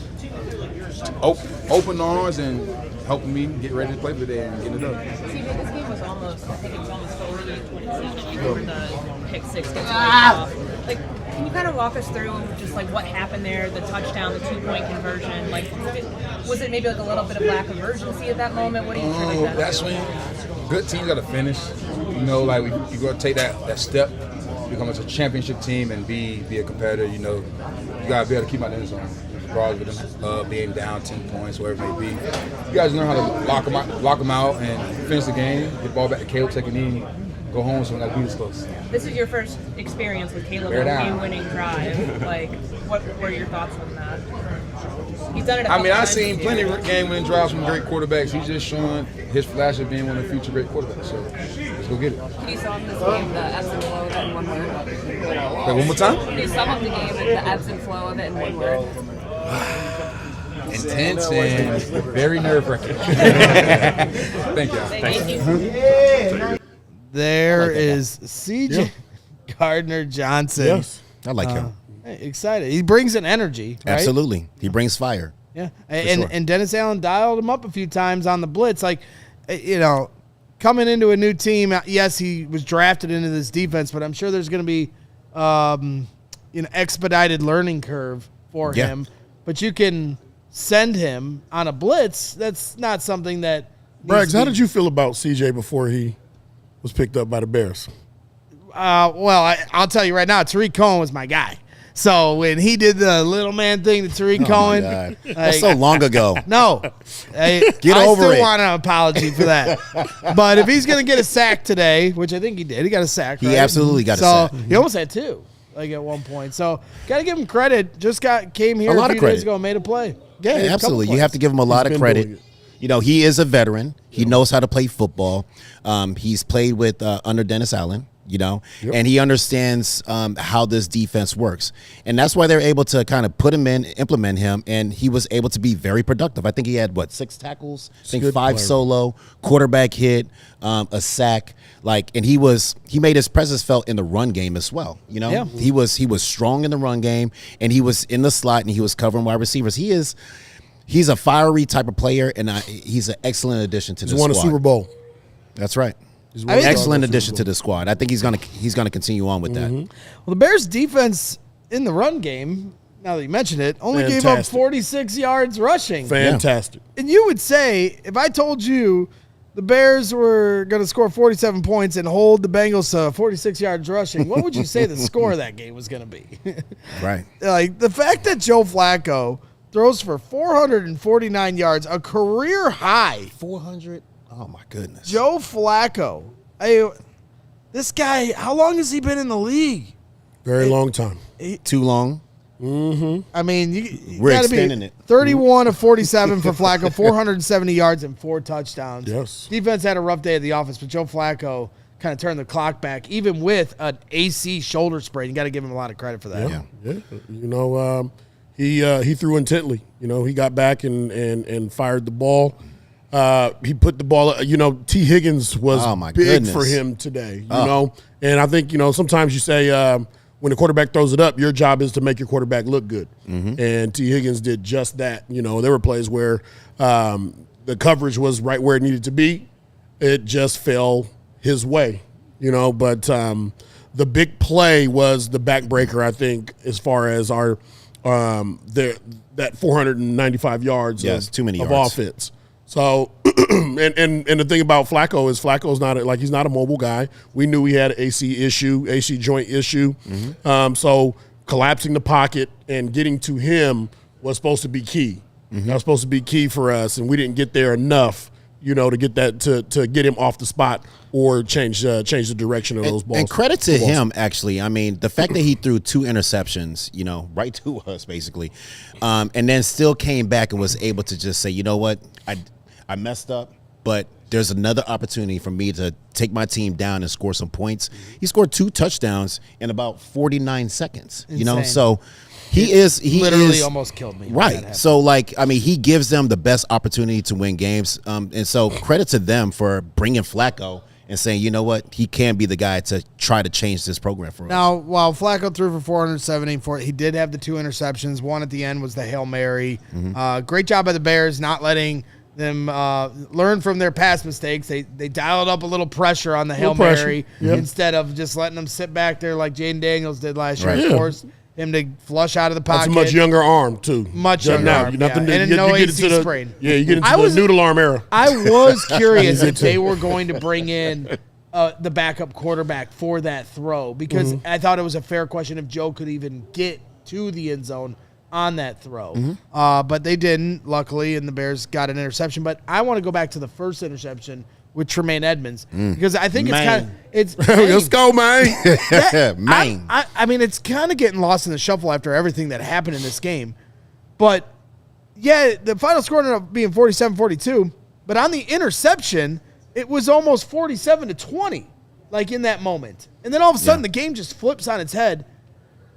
G: open arms and helping me get ready to play for the day and get it up.
I: This game was almost, I think it was almost over when the pick six gets like, can you kind of walk us through just like what happened there, the touchdown, the 2-point conversion? Like, was it maybe like a little bit of lack of urgency at that moment? What do you think that?
G: That's when good teams got to finish. You know, like you got to take that step, become a championship team, and be a competitor. You know, you got to be able to keep out the end zone, regardless of them being down 10 points, whatever it may be. You guys learn how to lock them out, and finish the game. Get the ball back to Caleb, take a knee, go home. So we got to be this close.
I: This is your first experience with Caleb on a game-winning drive. Like, what were your thoughts on that? He's done it.
G: I've seen plenty of game-winning drives from great quarterbacks. He's just showing his flash of being one of the future great quarterbacks. So let's go get it.
I: Can you sum up this game, the ebbs and flow of it in one word?
G: Wait, one more time?
I: Can you sum up the game, the ebbs and flow of it in one word?
G: Intense and very nerve-wracking. Thank you.
I: Thank you.
A: There is CJ Gardner-Johnson.
B: Yes.
C: I like him.
A: Excited. He brings an energy, right?
C: Absolutely. He brings fire.
A: Yeah.
C: sure.
A: And Dennis Allen dialed him up a few times on the blitz. Like, you know, coming into a new team, yes, he was drafted into this defense, but I'm sure there's going to be expedited learning curve for him. But you can send him on a blitz. That's not something that
B: Briggs, how did you feel about CJ before he was picked up by the Bears?
A: I'll tell you right now, Tariq Cohen was my guy. So when he did the little man thing to Tariq Cohen,
C: God. That's so long ago.
A: No, I still want an apology for that. But if he's going to get a sack today, which I think he did, he got a sack.
C: He
A: right?
C: absolutely got a sack.
A: So he almost had two, like at one point. So got to give him credit. Just came here
C: A lot
A: a
C: of
A: few
C: credit.
A: days ago and made a play.
C: Yeah,
A: Made a couple
C: absolutely. You
A: plays.
C: have to give him a lot of
B: been
C: credit.
B: doing it.
C: You know, he is a veteran. He knows how to play football. He's played with under Dennis Allen, you know, and he understands how this defense works. And that's why they're able to kind of put him in, implement him, and he was able to be very productive. I think he had, 6 tackles? I think 5 solo, quarterback hit, a sack. And he made his presence felt in the run game as well. You know,
A: Yeah.
C: he was strong in the run game, and he was in the slot, and he was covering wide receivers. He's a fiery type of player, and he's an excellent addition to the
B: He's
C: squad.
B: won a Super Bowl.
C: That's right.
B: He's won a
C: Excellent
B: Super
C: addition
B: Bowl.
C: to the squad. I think he's gonna continue on with that.
A: Well, the Bears' defense in the run game, now that you mentioned it, only gave up
B: Fantastic.
A: 46 yards rushing.
B: Fantastic.
A: And you would say, if I told you the Bears were going to score 47 points and hold the Bengals to 46 yards rushing, what would you say the score of that game was going to be?
C: Right.
A: Like, the fact that Joe Flacco throws for 449 yards, a career high.
C: 400. Oh my goodness.
A: Joe Flacco. This guy, how long has he been in the league?
B: Very long time.
C: Too long.
A: I mean, you
C: We're
A: got to be
C: extending it.
A: 31 of 47 for Flacco, 470 yards and 4 touchdowns.
B: Yes.
A: Defense had a rough day at the office, but Joe Flacco kind of turn the clock back, even with an AC shoulder sprain. You got to give him a lot of credit for that.
B: Yeah. You know, he threw intently. You know, he got back and fired the ball. He put the ball. You know, T. Higgins was big for him today. You know, and I think sometimes you say when the quarterback throws it up, your job is to make your quarterback look good. And T. Higgins did just that. You know, there were plays where the coverage was right where it needed to be. It just fell his way, but the big play was the backbreaker, I think, as far as our that 495 yards
C: too many
B: of
C: yards.
B: offense. So and the thing about Flacco is Flacco's not he's not a mobile guy. We knew he had an AC joint issue. So collapsing the pocket and getting to him was supposed to be key. That was supposed to be key for us, and we didn't get there enough, to get that to get him off the spot or change the direction of those balls.
C: And credit to him, actually. I mean, the fact that he threw 2 interceptions, right to us, basically, and then still came back and was able to just say, you know what, I messed up, but there's another opportunity for me to take my team down and score some points. He scored 2 touchdowns in about 49 seconds,
A: Insane.
C: So he
A: literally almost killed me.
C: Right. So, he gives them the best opportunity to win games. And so credit to them for bringing Flacco and saying, you know what, he can be the guy to try to change this program for us.
A: Now, while Flacco threw for 474, he did have the 2 interceptions. One at the end was the Hail Mary. Great job by the Bears not letting them learn from their past mistakes. They dialed up a little pressure on the Hail Mary instead of just letting them sit back there like Jaden Daniels did last year.
C: Right.
A: Of course, him to flush out of the pocket.
B: That's a much younger arm, too.
A: Much younger arm, and no AC sprain.
B: Yeah, you get into the noodle arm era.
A: I was curious if they were going to bring in the backup quarterback for that throw because I thought it was a fair question if Joe could even get to the end zone on that throw. But they didn't, luckily, and the Bears got an interception. But I want to go back to the first interception with Tremaine Edmonds because I think it's
B: Let's go, man.
C: Man.
A: I mean, it's kind of getting lost in the shuffle after everything that happened in this game. But, yeah, the final score ended up being 47-42. But on the interception, it was almost 47-20, in that moment. And then all of a sudden, the game just flips on its head.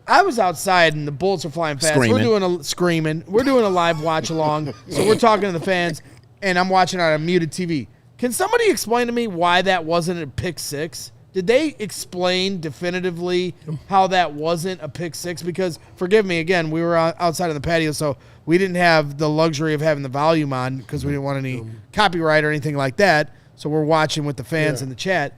A: I was outside and the bullets are flying fast.
C: Screaming.
A: We're doing a live watch along. So we're talking to the fans, and I'm watching on a muted TV. Can somebody explain to me why that wasn't a pick 6? Did they explain definitively how that wasn't a pick 6? Because, forgive me, again, we were outside of the patio, so we didn't have the luxury of having the volume on because we didn't want any copyright or anything like that. So we're watching with the fans in the chat.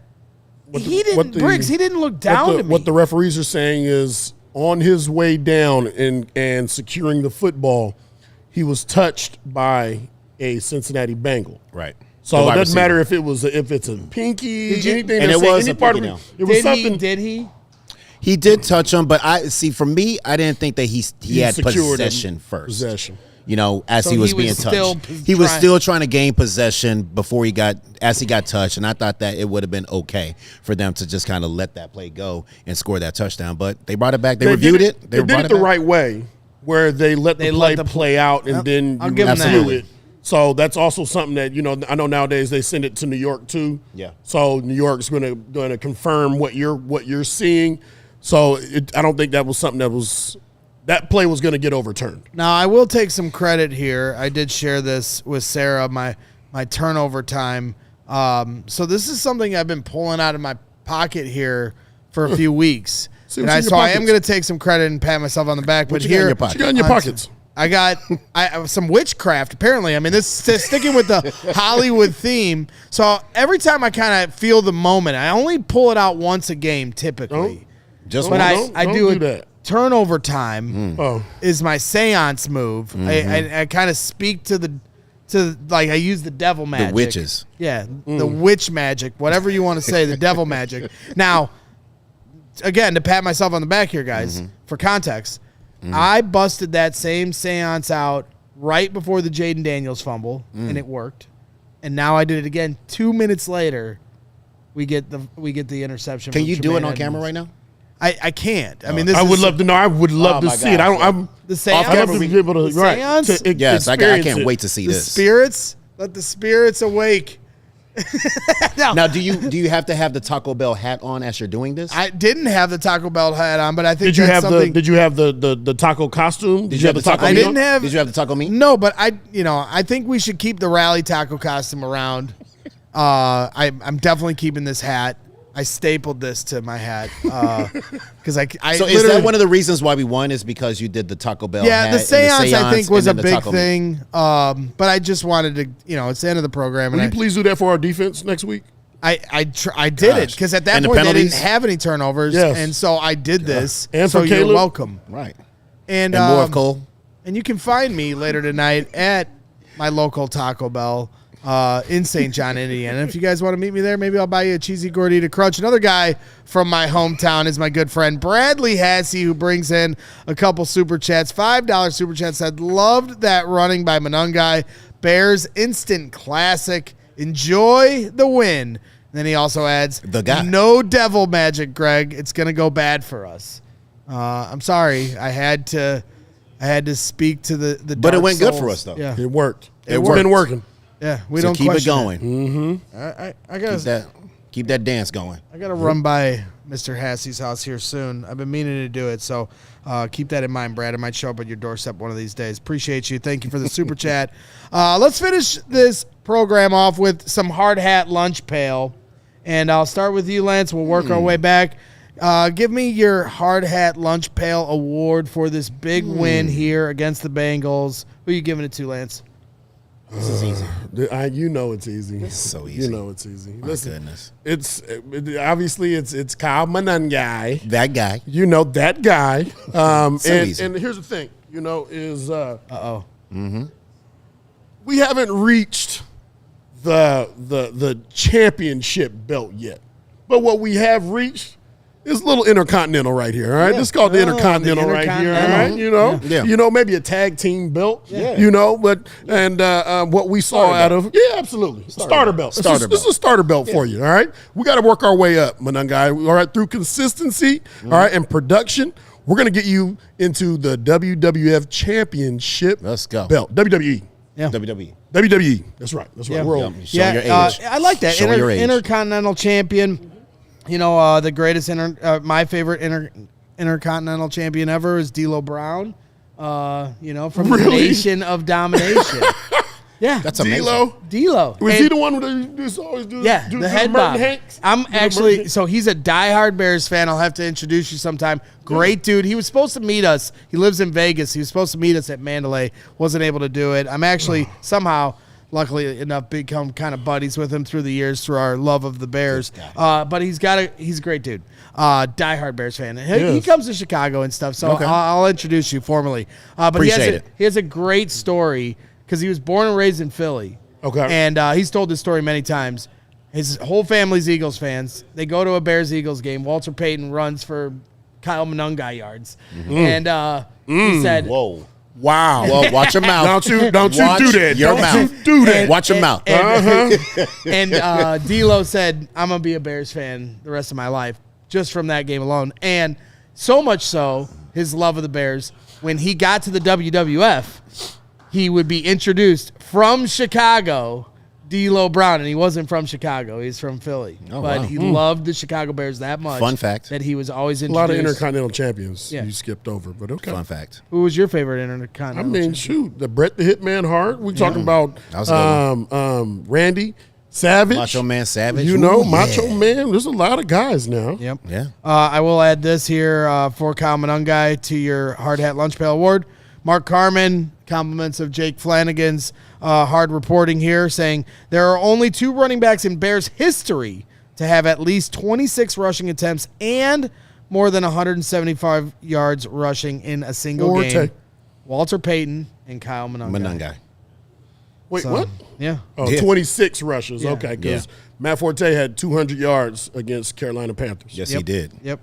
A: Briggs, he didn't look down to me.
B: What the referees are saying is on his way down and securing the football, he was touched by a Cincinnati Bengal.
C: Right.
B: So it doesn't matter if it's a pinky, anything.
C: And it was a pinky
B: now. It was something.
A: Did he?
C: He did touch him, but for me, I didn't think that he had possession first.
B: Possession.
C: As he was being touched. He was still trying to gain possession before he got touched, and I thought that it would have been okay for them to just kind of let that play go and score that touchdown. But they brought it back. They reviewed it.
B: They did it the right way, where they let the play out and then
A: I'll give them that.
B: So that's also something that I know nowadays they send it to New York too.
C: Yeah.
B: So New York's going to confirm what you're seeing. So I don't think that was something that play was going to get overturned.
A: Now, I will take some credit here. I did share this with Sarah, my turnover time. So this is something I've been pulling out of my pocket here for a few weeks. So I am going to take some credit and pat myself on the back. But here,
B: what you got in your pockets?
A: I got some witchcraft, apparently. I mean, this is sticking with the Hollywood theme. So every time I kind of feel the moment, I only pull it out once a game, typically. I do that. Turnover time is my seance move. I kind of speak to I use the devil magic.
C: The witches.
A: Yeah, the witch magic, whatever you want to say, the devil magic. Now, again, to pat myself on the back here, guys, for context, I busted that same seance out right before the Jaden Daniels fumble, and it worked. And now I did it again 2 minutes later. We get the interception.
C: Can
A: from
C: you do it on
A: Edmonds.
C: camera right now?
A: I can't. I mean,
B: I would love to know. I would love to see it. I'm
A: the seance.
B: I'd love to be able to
A: seance?
C: Yes, I can't wait to see
A: The
C: this.
A: spirits. Let the spirits awake.
C: Now, do you have to have the Taco Bell hat on as you're doing this?
A: I didn't have the Taco Bell hat on, but I think
B: Did you
A: that's
B: have
A: something.
B: the taco costume? Did you have the taco
A: I
B: meat
A: didn't
B: on?
A: have.
C: Did you have the taco meat?
A: No, but I think we should keep the rally taco costume around. I'm definitely keeping this hat. I stapled this to my hat because I
C: So is that one of the reasons why we won? Is because you did the Taco Bell?
A: Yeah,
C: hat
A: the seance I think was a
C: and then the
A: big
C: taco meat?
A: thing. But I just wanted to, it's the end of the program,
B: Will
A: and
B: you please do that for our defense next week?
A: I did it because at that
C: And the
A: point they didn't
C: penalties?
A: have any turnovers,
B: Yes.
A: and so I did this.
B: And
A: so
B: for
A: you're
B: Caleb?
A: welcome.
C: Right.
A: And
C: more of Cole.
A: And you can find me later tonight at my local Taco Bell in St. John, Indiana. If you guys want to meet me there, maybe I'll buy you a cheesy gordita crunch. Another guy from my hometown is my good friend Bradley Hassey, who brings in a couple super chats. $5 super chats. Said, loved that running by Monangai. Bears instant classic. Enjoy the win. And then he also adds,
C: The guy.
A: no devil magic, Greg. It's going to go bad for us. I'm sorry. I had to speak to the
C: But it
A: dark
C: went good
A: souls.
C: for us, though.
A: Yeah.
B: It worked.
C: It
B: It's
C: worked.
B: been working.
A: Yeah, we
C: So
A: don't
C: keep it
A: question
C: going.
A: I gotta
C: Keep that dance going.
A: I gotta run by Mr. Hassey's house here soon. I've been meaning to do it, so keep that in mind, Brad. I might show up at your doorstep one of these days. Appreciate you. Thank you for the super chat. Let's finish this program off with some hard hat lunch pail, and I'll start with you, Lance. We'll work our way back. Give me your hard hat lunch pail award for this big win here against the Bengals. Who are you giving it to, Lance?
C: This is easy.
B: You know it's easy.
C: It's so easy.
B: You know it's easy.
C: My goodness.
B: It's obviously it's Kyle Monangai.
C: That guy.
B: You know that guy.
C: easy.
B: And here's the thing. Is we haven't reached the championship belt yet, but what we have reached is a little intercontinental right here. All right, this is called the intercontinental right here. All right,
C: Yeah.
B: maybe a tag team belt.
C: Yeah.
B: But what we saw out of absolutely starter belt.
C: Starter
B: This is a starter belt for you. All right, we got to work our way up, Monangai. All right, through consistency. All right, and production. We're gonna get you into the WWF Championship.
C: Let's go.
B: Belt. WWE.
A: Yeah.
C: WWE.
B: WWE. That's right. That's right.
A: Yeah.
B: We're old.
C: Show your age.
A: I like that.
C: Show your age.
A: Intercontinental champion. The greatest, my favorite intercontinental champion ever is D'Lo Brown. From the Nation of Domination. Yeah,
C: That's amazing.
A: D'Lo.
B: Was he the one who used to always do?
A: Yeah,
B: do
A: the head
B: Merton
A: bob.
B: Hanks?
A: I'm
B: Do the
A: actually,
B: Merton-
A: so he's a diehard Bears fan. I'll have to introduce you sometime. Great dude. He was supposed to meet us. He lives in Vegas. He was supposed to meet us at Mandalay. Wasn't able to do it. I'm actually somehow, luckily enough, become kind of buddies with him through the years through our love of the Bears. But he's a great dude. Diehard Bears fan. He comes to Chicago and stuff. So
C: Okay.
A: I'll introduce you formally. But
C: Appreciate it.
A: he has a great story because he was born and raised in Philly.
B: Okay.
A: And he's told this story many times. His whole family's Eagles fans. They go to a Bears-Eagles game. Walter Payton runs for Kyle Monangai yards. And he said,
C: Whoa.
B: Wow.
C: Well, watch your mouth.
B: Don't you
C: Watch
B: do that.
C: your
B: Don't
C: mouth.
B: you do that.
C: Watch your mouth.
A: And D'Lo said, I'm going to be a Bears fan the rest of my life just from that game alone. And so much so, his love of the Bears, when he got to the WWF, he would be introduced from Chicago, D'Lo Brown, and he wasn't from Chicago. He's from Philly.
C: Oh,
A: but
C: wow.
A: he loved the Chicago Bears that much.
C: Fun fact.
A: That he was always
B: A
A: introduced.
B: lot of intercontinental champions
A: Yeah.
B: you skipped over, but okay.
C: Fun fact.
A: Who was your favorite
B: I
A: intercontinental
B: mean,
A: champion?
B: shoot, the Bret the Hitman Hart. We talking about
C: That was a good
B: Randy Savage,
C: Macho Man Savage.
B: You know,
C: Ooh,
B: Macho
C: yeah.
B: Man. There's a lot of guys now.
A: Yep.
C: Yeah.
A: I will add this here for Kyle Monangai to your Hard Hat Lunch Pail Award. Mark Carmen, compliments of Jake Flanagan's hard reporting here, saying there are only 2 running backs in Bears history to have at least 26 rushing attempts and more than 175 yards rushing in a single game. Walter Payton and Kyle Monangai.
C: Monangai.
B: Wait,
A: So,
B: what?
A: Yeah.
B: Oh,
C: Yeah.
B: 26 rushes.
A: Yeah.
B: Okay, because
C: Yeah.
B: Matt Forte had 200 yards against Carolina Panthers.
C: Yes, he did.
A: Yep.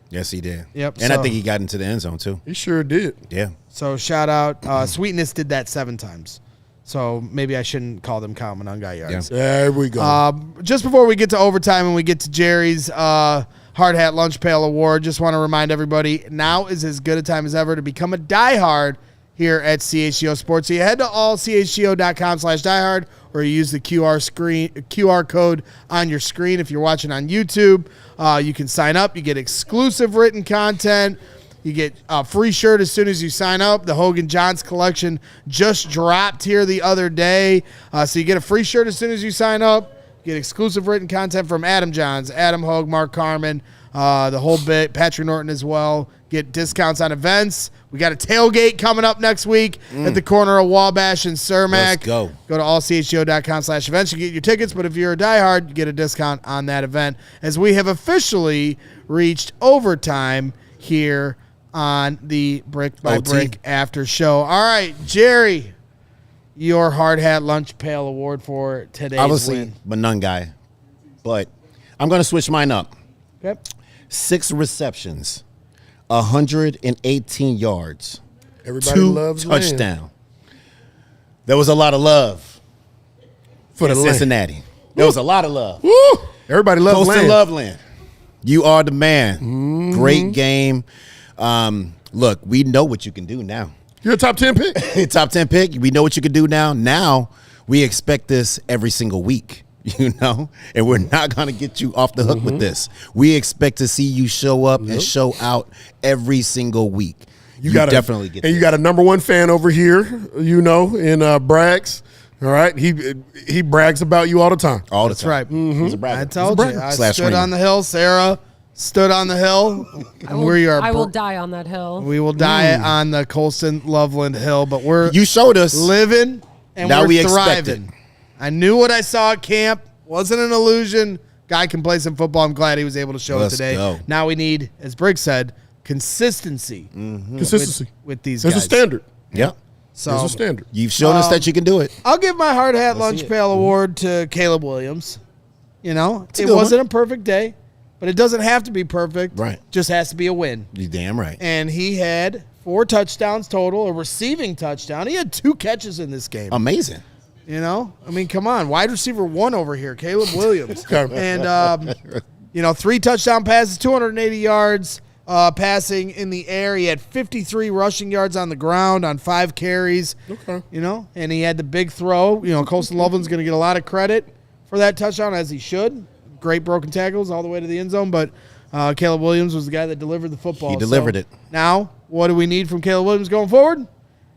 C: Yes, he did.
A: Yep,
C: And I
A: so-
C: think he got into the end zone, too.
B: He sure did.
C: Yeah.
A: So shout out. Sweetness did that 7 times. So maybe I shouldn't call them Kyle Monangai yards.
B: There we go.
A: Just before we get to overtime and we get to Jerry's Hard Hat Lunch Pail Award, just want to remind everybody, now is as good a time as ever to become a diehard here at CHGO Sports. So you head to allchgo.com/diehard, or you use the QR code on your screen. If you're watching on YouTube, you can sign up. You get exclusive written content. You get a free shirt as soon as you sign up. The Hogan Johns collection just dropped here the other day. So you get a free shirt as soon as you sign up. You get exclusive written content from Adam Johns, Adam Hogue, Mark Carmen, the whole bit, Patrick Norton as well. Get discounts on events. We got a tailgate coming up next week at the corner of Wabash and Cermak.
C: Let's go.
A: Go to allchgo.com/events. You get your tickets, but if you're a diehard, you get a discount on that event, as we have officially reached overtime here on the Brick by Brick After Show. All right, Jerry, your Hard Hat Lunch Pail Award for today's
C: Obviously,
A: win.
C: Monangai. But I'm going to switch mine up.
A: Okay.
C: 6 receptions, 118 yards,
B: Everybody
C: 2
B: loves Land.
C: touchdowns. There was a lot of love
B: For
C: in
B: the Land.
C: Cincinnati. There was a lot of love.
B: Woo! Everybody loves
C: Colston
B: Land.
C: Loveland, you are the man. Great game. Look, we know what you can do now.
B: You're a top 10 pick.
C: Top 10 pick. We know what you can do now. Now we expect this every single week, and we're not going to get you off the hook with this. We expect to see you show up and show out every single week. You definitely get
B: And
C: this.
B: you got a number 1 fan over here, in Braggs. All right. He brags about you all the time.
C: All the
A: That's
C: time.
A: right.
C: He's a bragger.
A: I told
B: He's a
A: you. I
C: bragger.
A: stood on the hill. Sarah stood on the hill. And
F: I will die on that hill.
A: We will die on the Colson Loveland Hill, but we're
C: You showed us.
A: living and
C: Now
A: we're
C: we expect
A: thriving. I knew what I saw at camp. Wasn't an illusion. Guy can play some football. I'm glad he was able to show
C: Let's
A: it today.
C: go.
A: Now we need, as Briggs said, consistency
B: Consistency.
A: with these
B: There's
A: guys.
B: a standard.
C: Yep.
A: So
B: There's a standard.
C: You've shown us that you can do it.
A: I'll give my Hard Hat Lunch
C: it.
A: Pail Award to Caleb Williams. It
C: a good
A: wasn't
C: one.
A: a perfect day, but it doesn't have to be perfect.
C: Right.
A: Just has to be a win.
C: You're damn right.
A: And he had 4 touchdowns total, a receiving touchdown. He had 2 catches in this game.
C: Amazing.
A: I mean, come on. Wide receiver 1 over here, Caleb Williams.
B: Okay.
A: And, 3 touchdown passes, 280 yards passing in the air. He had 53 rushing yards on the ground on 5 carries.
B: Okay.
A: And he had the big throw. Colson Loveland's going to get a lot of credit for that touchdown, as he should. Great broken tackles all the way to the end zone. But Caleb Williams was the guy that delivered the football.
C: He delivered it.
A: Now, what do we need from Caleb Williams going forward?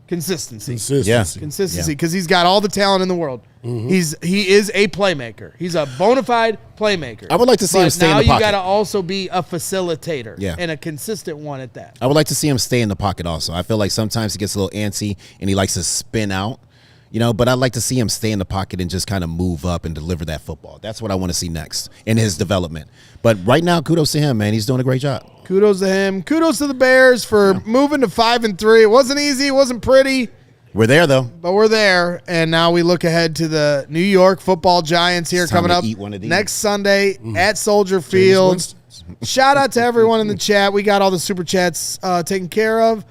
A: Consistency.
B: Consistency.
A: Because he's got all the talent in the world. He is a playmaker. He's a bona fide playmaker.
C: I would like to see him stay in the
A: Now you
C: pocket.
A: got to also be a facilitator.
C: Yeah.
A: And a consistent one at that.
C: I would like to see him stay in the pocket also. I feel like sometimes he gets a little antsy and he likes to spin out, but I'd like to see him stay in the pocket and just kind of move up and deliver that football. That's what I want to see next in his development. But right now, kudos to him, man. He's doing a great job.
A: Kudos to him. Kudos to the Bears for moving to 5-3. It wasn't easy. It wasn't pretty.
C: We're there, though.
A: But we're there, and now we look ahead to the New York Football Giants here
C: It's time
A: coming
C: to
A: up
C: eat one of these.
A: next Sunday at Soldier Field. Shout out to everyone in the chat. We got all the super chats taken care of.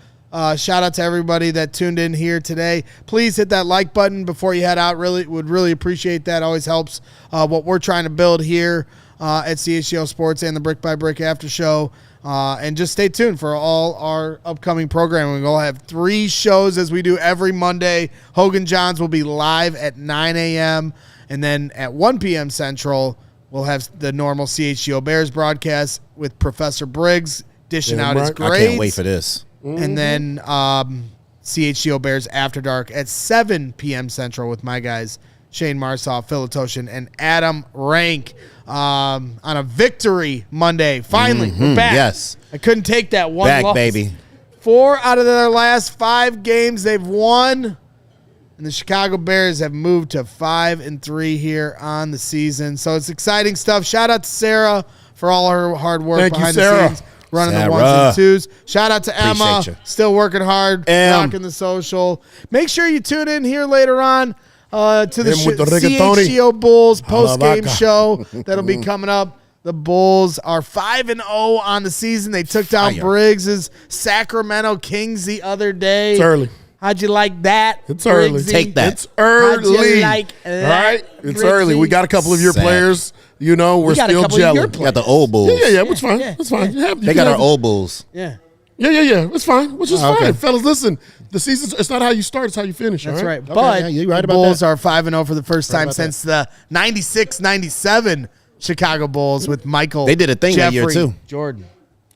A: Shout out to everybody that tuned in here today. Please hit that like button before you head out. Would really appreciate that. Always helps what we're trying to build here at CHGO Sports and the Brick by Brick After Show. And just stay tuned for all our upcoming programming. We'll have 3 shows as we do every Monday. Hogan Johns will be live at 9 a.m. And then at 1 p.m. Central, we'll have the normal CHGO Bears broadcast with Professor Briggs dishing out his grades.
C: I can't wait for this.
A: And then CHGO Bears After Dark at 7 p.m. Central with my guys, Shane Marsaw, Phil Atoshin, and Adam Rank on a victory Monday. Finally, we're back.
C: Yes.
A: I couldn't take that one
C: Back,
A: loss.
C: baby.
A: 4 out of their last 5 games they've won. And the Chicago Bears have moved to 5-3 here on the season. So it's exciting stuff. Shout out to Sarah for all her hard work
B: Thank you,
A: behind
B: Sarah.
A: the scenes, running
C: Sarah.
A: the 1s and 2s. Shout out to Emma,
C: Appreciate you.
A: still working hard, rocking the social. Make sure you tune in here later on to the
B: Him with the rigatoni.
A: CHGO Bulls post-game
B: Alavaca.
A: show that'll be coming up. The Bulls are 5-0 on the season. They took down
C: Fire.
A: Briggs' Sacramento Kings the other day.
B: It's early.
A: How'd you like that?
B: It's early.
A: Briggsy?
C: Take that.
B: It's early.
A: How'd you like
B: All
A: that,
B: right? It's
A: Briggsy?
B: early. We got a couple of your
C: Sad.
B: players. We're
A: got a
B: still
A: couple of your
B: gelling.
C: We got the old Bulls.
B: Yeah, it's fine. It's fine.
C: They got our old Bulls.
A: Yeah.
B: Yeah. It's fine. Which is
A: Oh, okay.
B: fine. Fellas, listen. The season, it's not how you start, it's how you finish.
A: That's
B: all
A: right.
B: right.
C: Okay,
A: But
C: yeah, you're right
A: the
C: about
A: Bulls
C: that.
A: are 5-0 for the first time
C: about
A: since the 96-97 Chicago Bulls with Michael.
C: They did a thing that year,
A: Jeffrey
C: too.
A: Jordan.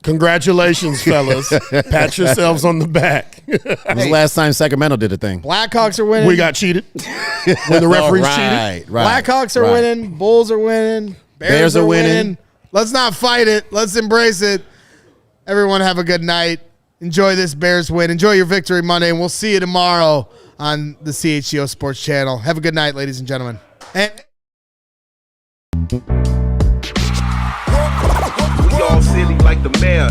B: Congratulations, fellas. Pat yourselves on the back.
C: When was the last time Sacramento did a thing?
A: Blackhawks are winning.
B: We got cheated when the referees cheated.
C: Right.
A: Blackhawks are winning. Bulls are winning. Bears are winning. Let's not fight it. Let's embrace it. Everyone have a good night. Enjoy this Bears win. Enjoy your victory Monday, and we'll see you tomorrow on the CHGO Sports Channel. Have a good night, ladies and gentlemen. And
J: We all silly like the mayor.